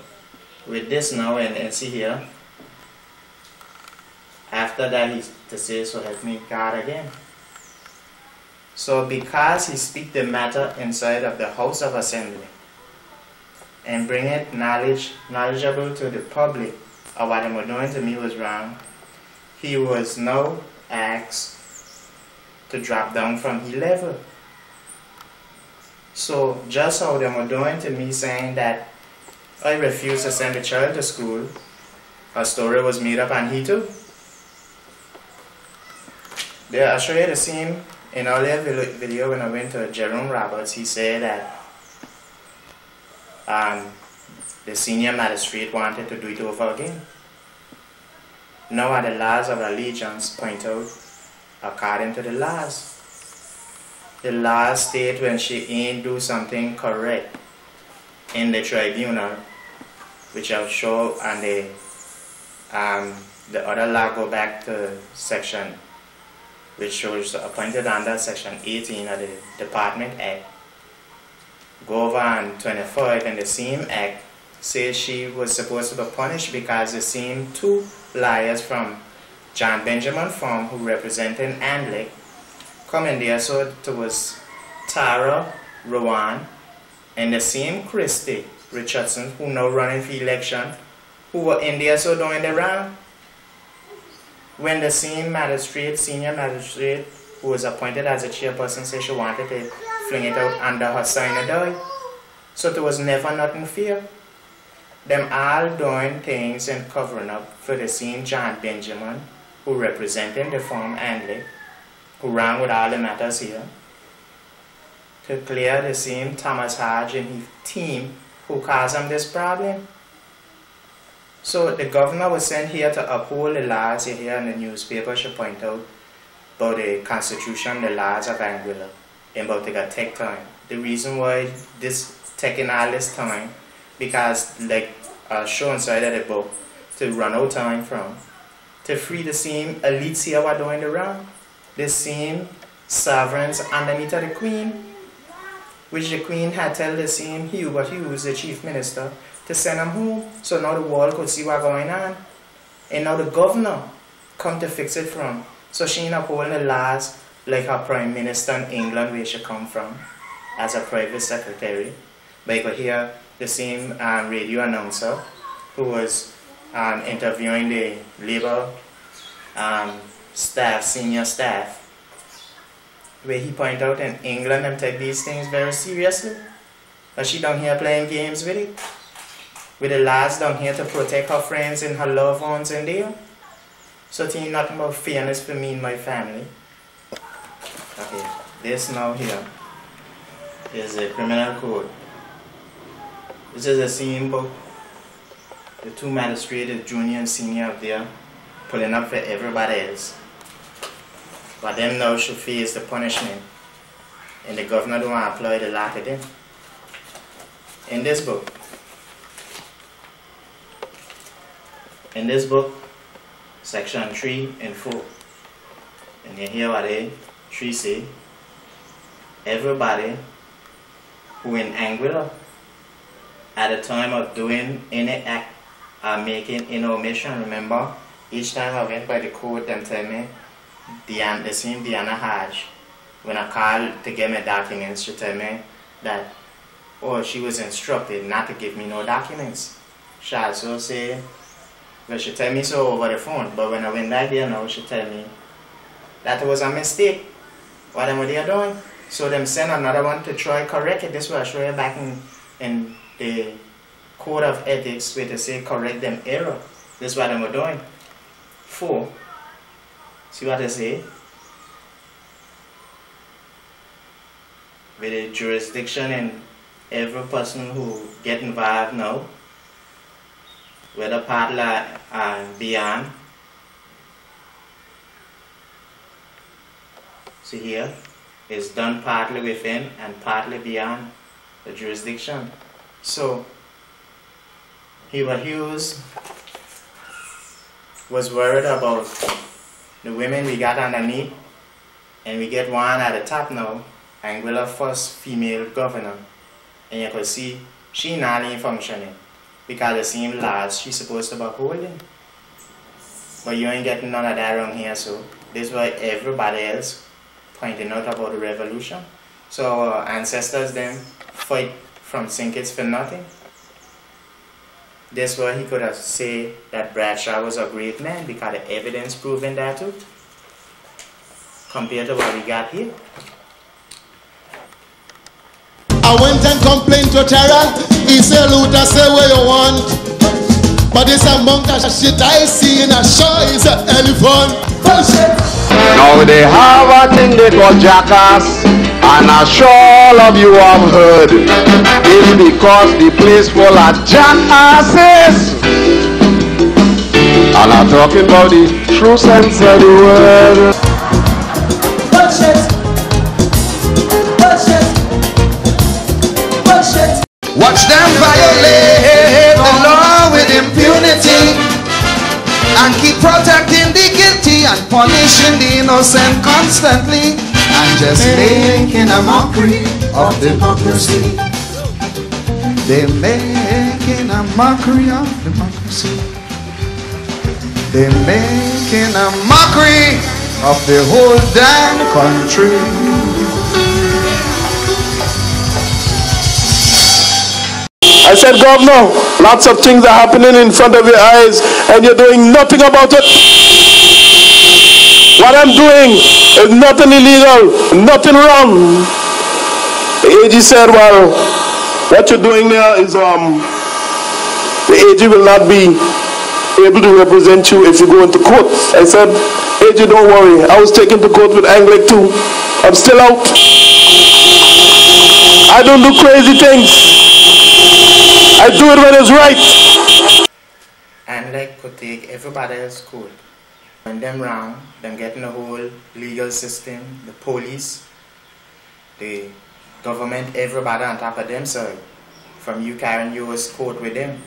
with this now and see here, after that he's to say, so help me God again. So because he speak the matter inside of the House of Assembly and bring it knowledgeable to the public of what they were doing to me was wrong, he was now asked to drop down from E level. So just how they were doing to me saying that I refused to send the child to school, a story was made up on he too. There, I'll show you the same in earlier video when I went to Jerome Roberts. He said that the senior magistrate wanted to do it over again. Now the laws of allegiance point out, according to the laws state when she ain't do something correct in the tribunal, which I'll show, and the other law go back to section, which shows appointed under section 18 of the Department Act. Go over on 25, and the same act says she was supposed to be punished because the same two lawyers from John Benjamin Farm who represented Anguilla come in there. So it was Tara Rowan and the same Christy Richardson who now running for election, who were in there so doing the round. When the same magistrate, senior magistrate, who was appointed as a chairperson, said she wanted to fling it out under her sign and die. So there was never nothing fear. Them all doing things and covering up for the same John Benjamin, who represented the firm Anguilla, who ran with all the matters here, to clear the same Thomas Hodge and his team who caused them this problem. So the governor was sent here to uphold the laws. You hear in the newspaper, she point out about the constitution, the laws of Anguilla, and about they got take time. The reason why this taking all this time, because like show inside of the book, to run out time from, to free the same elites here who are doing the wrong, the same sovereigns underneath of the queen, which the queen had told the same Hubert Hughes, the chief minister, to send him home, so now the world could see what's going on. And now the governor come to fix it from. So she ain't upholding the laws like her prime minister in England, where she come from, as a private secretary. But you could hear the same radio announcer who was interviewing the Labour staff, senior staff, where he pointed out in England and take these things very seriously. But she down here playing games with it. With the laws down here to protect her friends and her loved ones in there. So it ain't nothing about fairness for me and my family. Okay, this now here is the criminal code. This is the same book. The two magistrates, junior and senior up there, pulling up for everybody else. But them now should face the punishment. And the governor don't want to apply the law to them. In this book, section 3 and 4. And you hear what they 3 say. Everybody who in Anguilla at the time of doing any act, making any omission, remember, each time I went by the court, them tell me, the same Diana Hodge, when I called to get my documents, she tell me that, oh, she was instructed not to give me no documents. She also say, well, she tell me so over the phone, but when I went back there now, she tell me that it was a mistake. What am I doing? So them send another one to try correct it. This will show you back in the code of ethics where to say correct them error. This is what I'm doing. 4. See what I say? With the jurisdiction and every person who get involved now, whether partly and beyond. See here, it's done partly within and partly beyond the jurisdiction. So, Hughes was worried about the women we got underneath, and we get one at the top now, Anguilla, first female governor, and you can see she not even functioning because the same laws she's supposed to be holding. But you ain't getting none of that around here, so this is why everybody else pointing out about the revolution. So our ancestors then fight from Sinkits for nothing. This why he could have said that Bradshaw was a great man because the evidence proving that too, compared to what we got here. I went and complained to Terra. He said, Luther, say what you want. But this a monk of shit I see in a show is an elephant. Bullshit. Now they have a thing they call jackass, and I'm sure all of you have heard. It's because the place full of jackasses. And I'm talking about the true sense of the word. Bullshit. Bullshit. Bullshit. Watch them violate the law with impunity and keep protecting the guilty and punishing the innocent constantly and just making a mockery of democracy. They're making a mockery of democracy. They're making a mockery of the whole damn country. I said, Governor, lots of things are happening in front of your eyes and you're doing nothing about it. What I'm doing is nothing illegal, nothing wrong. The AG said, well, what you're doing there is, the AG will not be able to represent you if you go into court. I said, AG, don't worry. I was taken to court with Anguilla too. I'm still out. I don't do crazy things. I do it when it's right. And like could take everybody else court. When them round, them getting the whole legal system, the police, the government, everybody on top of themselves. From you carrying yours court with them.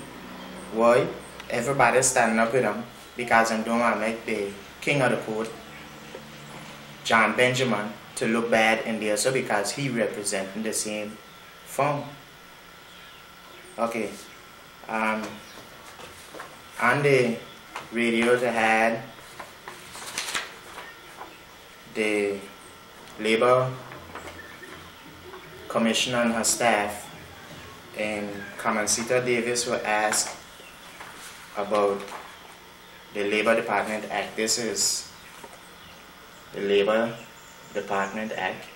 Why? Everybody standing up with them because them don't want to make the king of the court, John Benjamin, to look bad in there, so because he representing the same firm. Okay, on the radio they had the Labor Commissioner and her staff, and Carmencita Davis were asked about the Labor Department Act. This is the Labor Department Act.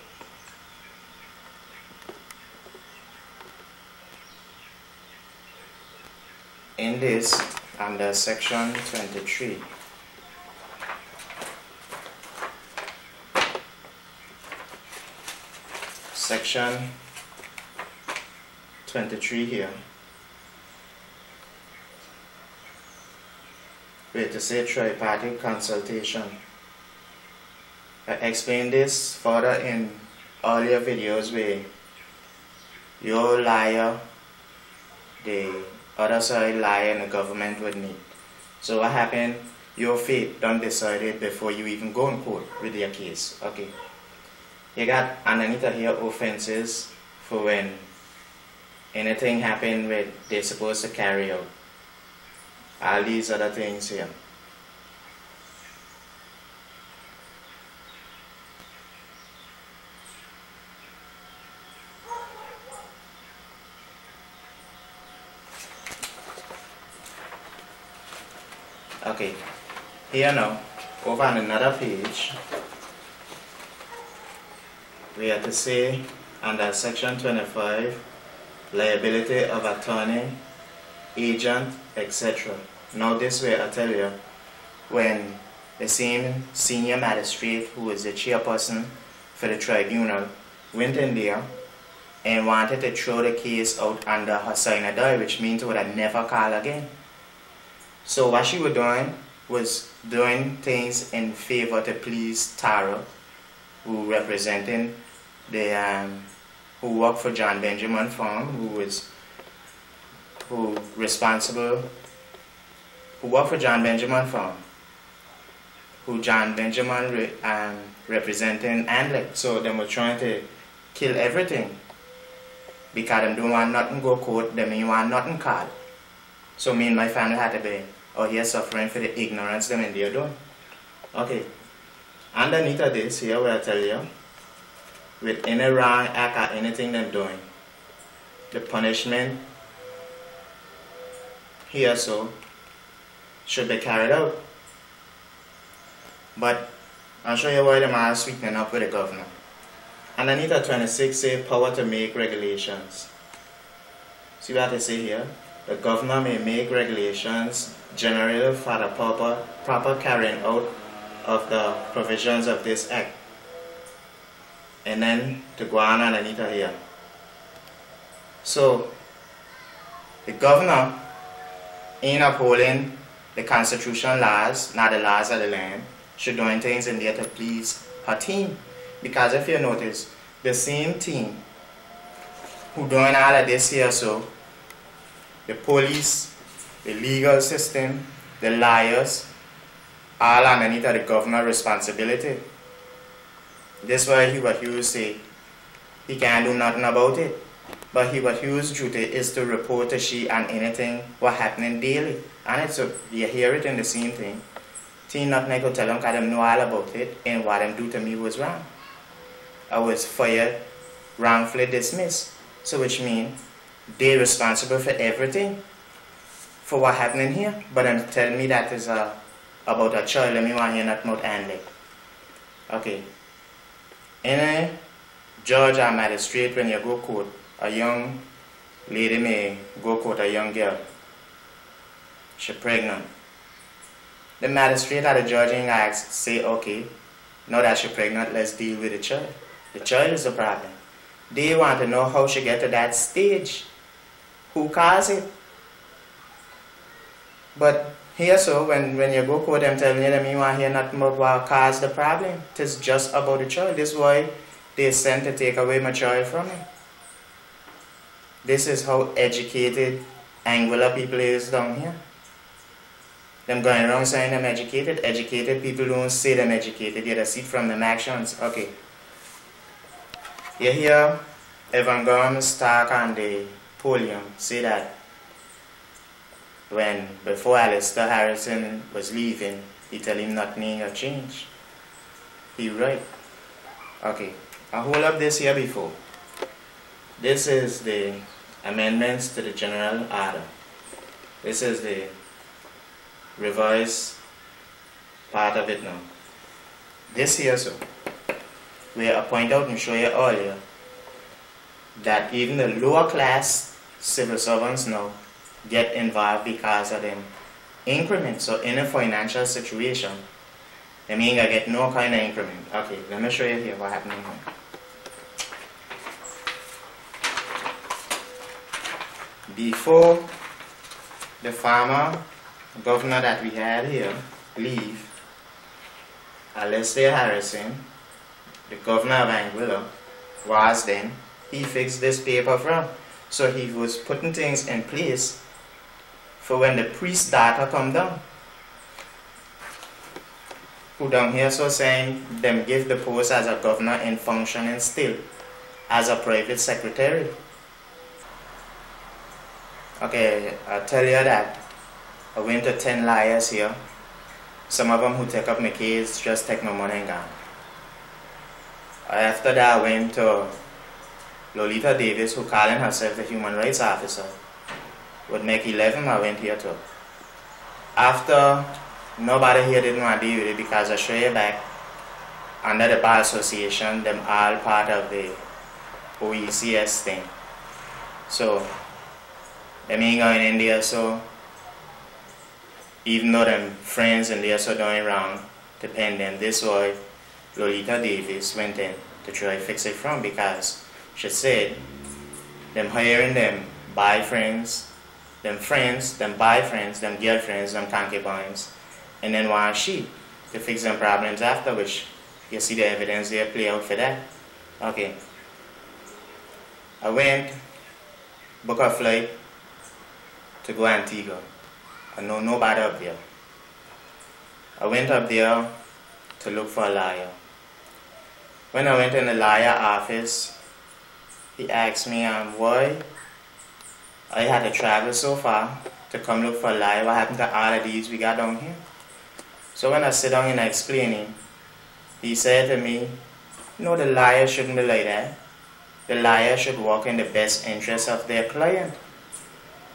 In this, under section 23, section 23 here, where to say tripartite consultation. I explained this further in earlier videos where your liar, the other side liar, and the government would meet. So what happened? Your fate done decided before you even go in court with your case. Okay. You got underneath here offenses for when anything happen with they're supposed to carry out. All these other things here. Okay, here now, over on another page, we have to say under section 25, liability of attorney, agent, etc. Now this way I tell you, when the same senior magistrate who is the chairperson for the tribunal went in there and wanted to throw the case out under her sign die, which means would have never call again. So what she was doing things in favor to please Tara, who representing the who worked for John Benjamin Farm, who worked for John Benjamin Farm, who John Benjamin representing Anguilla. So they were trying to kill everything because they don't want nothing go court, they mean want nothing called. So me and my family had to be here suffering for the ignorance them in there doing. Okay. Underneath of this here where I tell you, with any wrong act or anything they're doing, the punishment here so should be carried out. But I'll show you why the man is sweetening up with the governor. Underneath of 26 say power to make regulations. See what I say here? The governor may make regulations generally for the proper carrying out of the provisions of this act. And then to go on underneath here. So the governor in upholding the constitutional laws, not the laws of the land, should doing things in there to please her team. Because if you notice, the same team who doing all of this here, so the police, the legal system, the lawyers, all underneath of the governor's responsibility. This is why Hubert Hughes say he can't do nothing about it. But Hubert Hughes' duty is to report to she and anything what happening daily. And it's so you hear it in the same thing. Team nothing I could tell them because they know all about it and what them do to me was wrong. I was fired, wrongfully dismissed. So which means they're responsible for everything for what happening here. But them telling me that is about a child. Let me want to hear nothing about Anguilla. Okay. Any judge or magistrate when you go court, a young lady may go court, a young girl. She's pregnant. The magistrate or the judge asks, say, okay, now that she's pregnant, let's deal with the child. The child is the problem. They want to know how she get to that stage. Who caused it? But here so, when you go court, I'm telling you, you want to hear nothing about what caused the problem. It is just about the child. This is why they sent to take away my child from me. This is how educated Anguilla people is down here. Them going around saying them educated. Educated people don't say them educated. You see from them actions. Okay. You hear Evan Gorham Stark on the podium say that before Alistair Harrison was leaving, he tell him nothing had changed. He right. Okay. I'll hold up this here before. This is the amendments to the general order. This is the revised part of it now. This here so, where I point out and show you earlier that even the lower class civil servants now get involved because of them increments. So in a financial situation, they mean I get no kind of increment. Okay, let me show you here what happening here. Before the former governor that we had here leave, Alistair Harrison, the governor of Anguilla, was then, he fixed this paper from. So he was putting things in place for when the priest data come down. Who down here so saying them give the post as a governor in functioning still as a private secretary. Okay, I'll tell you that I went to 10 liars here. Some of them who take up my case just take my money and gone. After that, I went to Lolita Davis, who calling herself the human rights officer. With Make 11, I went here too. After, nobody here didn't want to deal with it because I show you back under the Bar Association, them all part of the OECS thing. So, them ain't going in there, so even though them friends in there so doing wrong, depend them. This way, Lolita Davis went in to try to fix it from, because she said them hiring them boyfriends, them friends, them boyfriends, them girlfriends, them concubines, and then want she to fix them problems after, which you see the evidence there play out for that. Okay. I went, book a flight to go Antigua. I know nobody up there. I went up there to look for a lawyer. When I went in the lawyer office, he asked me why I had to travel so far to come look for a lawyer. What happened to all of these we got down here? So when I sit down and I explain him, he said to me, no, the lawyer shouldn't be like that. The lawyer should work in the best interest of their client.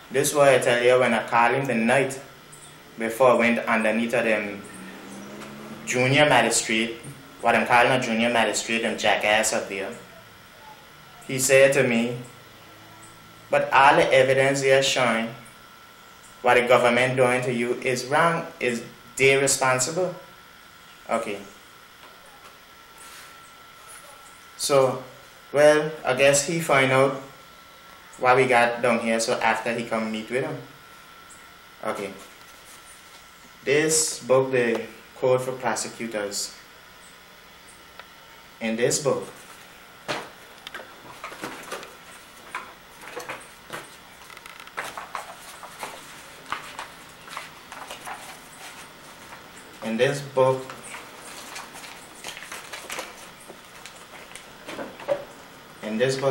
This is why I tell you, when I called him the night before I went underneath of them junior magistrate, what I'm calling a junior magistrate, them jackass up there, he said to me, but all the evidence they are showing what the government doing to you is wrong. Is they responsible? Okay. So, well, I guess he find out what we got down here, so after he come meet with him. Okay. This book, the Code for Prosecutors. In this book,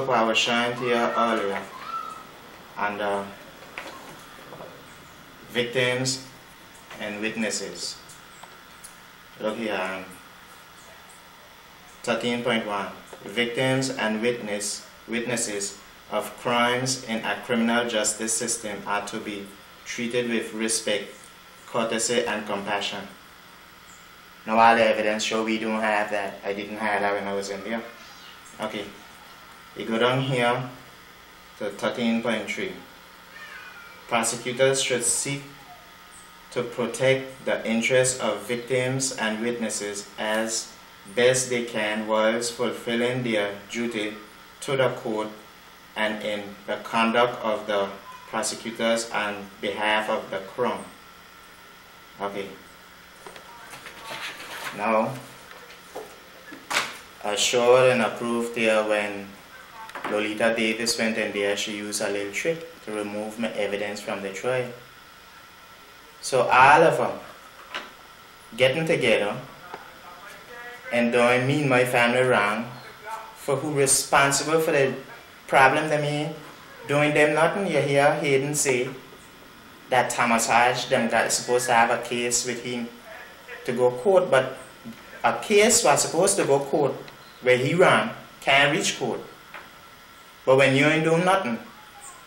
what I was showing to you earlier, under victims and witnesses. Look here, 13.1. Victims and witnesses of crimes in a criminal justice system are to be treated with respect, courtesy, and compassion. Now all the evidence show we don't have that. I didn't have that when I was in there. Okay. You go down here to 13.3. Prosecutors should seek to protect the interests of victims and witnesses as best they can whilst fulfilling their duty to the court and in the conduct of the prosecutors on behalf of the crown. Okay. Now, I showed and approved there when Lolita Davis went in there, she used a little trick to remove my evidence from the trial. So all of them getting together and doing me and my family wrong for who responsible for the problem they mean, doing them nothing. You hear Hayden say that Thomas Hodge them got supposed to have a case with him to go court, but a case was supposed to go court where he ran can't reach court. But when you ain't doing nothing,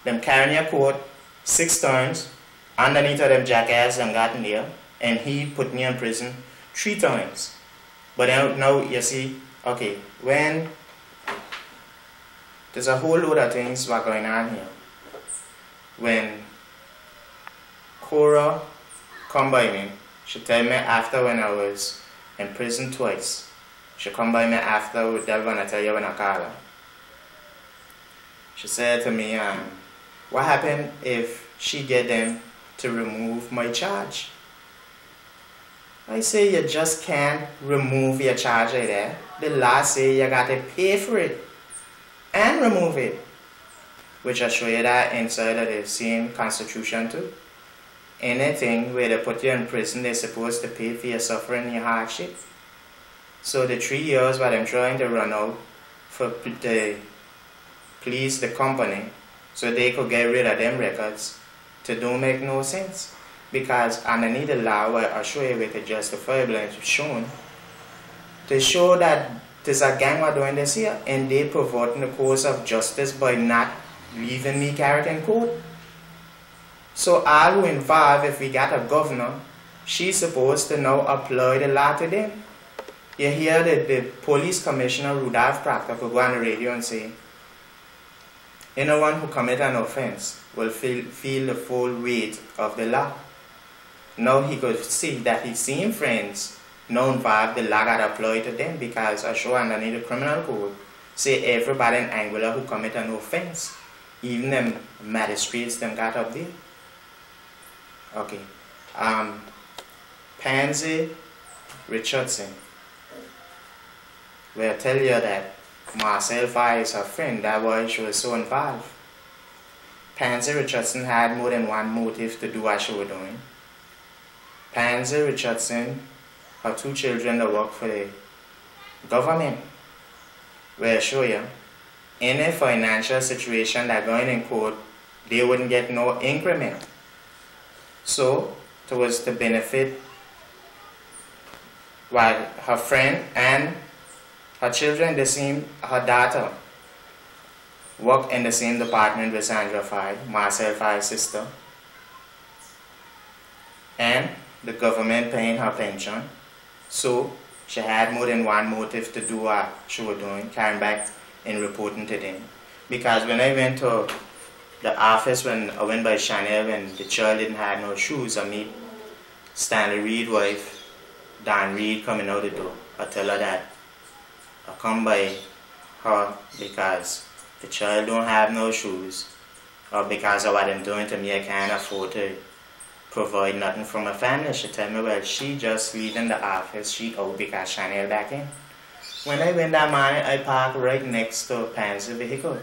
them carrying your court 6 times, underneath of them jackass them got in there, and he put me in prison 3 times. But now you see, okay, when there's a whole load of things what going on here. When Cora come by me, she tell me after when I was in prison twice. She come by me after, that when I tell you when I call her. She said to me, what happened if she get them to remove my charge? I say you just can't remove your charge like that. The law say you got to pay for it and remove it. Which I show you that inside of the same constitution too. Anything where they put you in prison, they're supposed to pay for your suffering, your hardship. So the 3 years what I'm trying to run out for the please the company so they could get rid of them records, to don't make no sense. Because underneath the law, where I show you with the justifiable and shown, to show that there's a gang are doing this here, and they perverting the course of justice by not leaving me carrot in court. So all who involved, if we got a governor, she's supposed to now apply the law to them. You hear the police commissioner, Rudolph Proctor, could go on the radio and say, anyone who commit an offense will feel the full weight of the law. Now he could see that his same friends now involved, the law got applied to them, because I show underneath the criminal code, say everybody in Anguilla who commit an offense, even them magistrates, them got up there. Okay. Pansy Richardson. We'll tell you that myself, I is her friend, that why she was so involved. Pansy Richardson had more than one motive to do what she was doing. Pansy Richardson, her 2 children that work for the government. We'll show you. In a financial situation that going in court, they wouldn't get no increment. So, towards the benefit, while her friend and her children, her daughter, work in the same department with Sandra Fye, myself, Fye's sister, and the government paying her pension. So she had more than one motive to do what she was doing, carrying back and reporting to them. Because when I went to the office, when I went by Chanel, when the child didn't have no shoes, I meet Stanley Reed's wife, Dan Reed, coming out the door. I tell her that I come by her because the child don't have no shoes, or because of what I'm doing to me, I can't afford to provide nothing from my family. She tell me, well, she just leaving the office, she out because Chanel back in. When I went that morning, I parked right next to Pansy vehicle.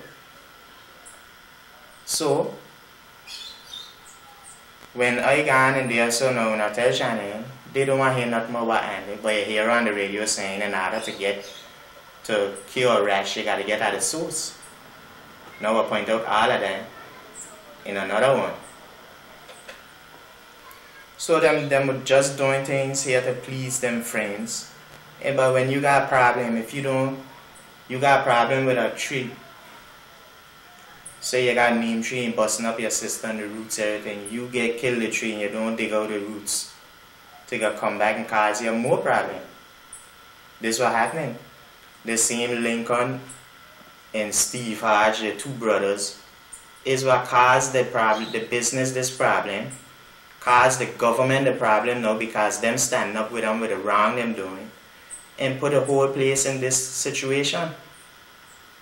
So, when I gone in there, so now when I tell Chanel, they don't want to hear nothing more about Andy, but you hear on the radio saying in order to cure a rash, you got to get at the source. Now I point out all of them in another one. So them just doing things here to please them friends. But when you got a problem, if you got a problem with a tree, say you got a neem tree and busting up your sister and the roots, everything, you get kill the tree and you don't dig out the roots. So you come back and cause you more problem. This what happening. The same Lincoln and Steve Hodge, the 2 brothers, is what caused the problem, the business this problem, caused the government the problem now, because them standing up with them with the wrong them doing, and put the whole place in this situation.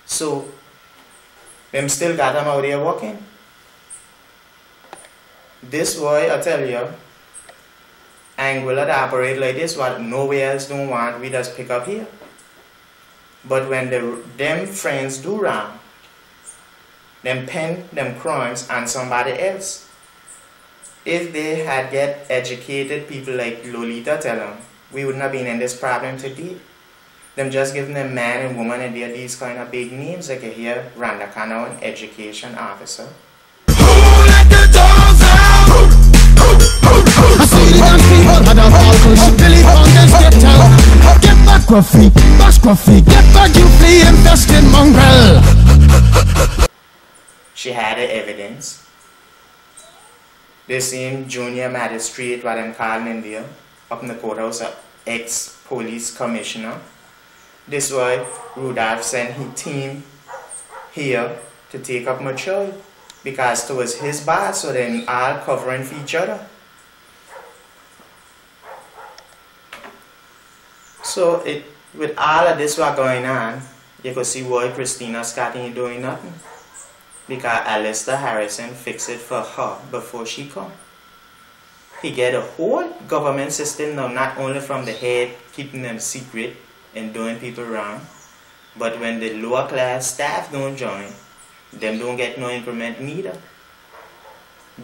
So, them still got them out there working. This way, I tell you, Anguilla to operate like this, what nowhere else don't want, we just pick up here. But when them friends do wrong, them pen them crimes on somebody else. If they had get educated people like Lolita tell them, we wouldn't have been in this problem today. Them just giving them man and woman and they're these kind of big names like you hear Randa Kano, an education officer. I see the dance people had a falcon, Billy Fountains get down. Get back, Gruffy, bash Gruffy, get back, you flea infested mongrel. She had the evidence. The same junior magistrate, what I'm calling in there, up in the courthouse, ex-police commissioner. This why Rudolph sent his team here to take up my child, because it was his boss, so then all covering for each other. So with all of this what going on, you could see why Christina Scott ain't doing nothing. Because Alistair Harrison fixed it for her before she come. He get a whole government system now, not only from the head, keeping them secret and doing people wrong, but when the lower class staff don't join, them don't get no increment neither.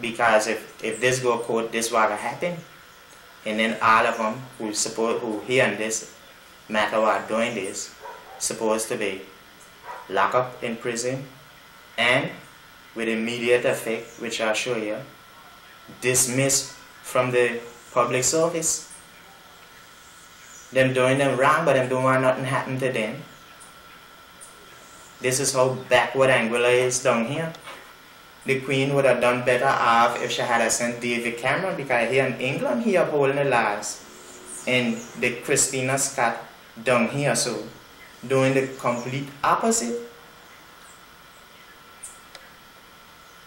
Because if this go court, this what happen. And then all of them who hearing this matter what doing this, supposed to be locked up in prison and with immediate effect, which I'll show you, dismissed from the public service. Them doing them wrong, but them don't want nothing happen to them. This is how backward Anguilla is down here. The Queen would have done better off if she had sent David Cameron, because here in England he upholding the laws, and the Christina Scott down here so doing the complete opposite.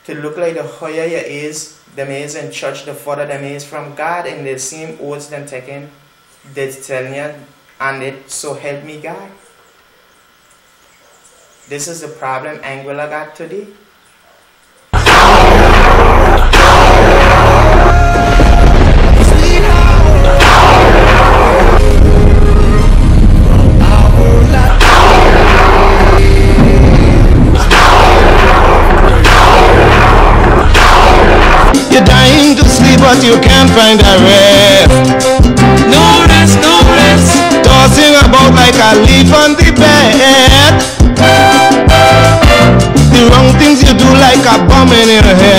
To look like the higher you is, them is in church, the further them is from God, and the same oaths them taking, they telling you, and it so help me God. This is the problem Anguilla got today. You're dying to sleep, but you can't find a rest. No rest, no rest. Tossing about like a leaf on the bed. The wrong things you do like a bomb in your head.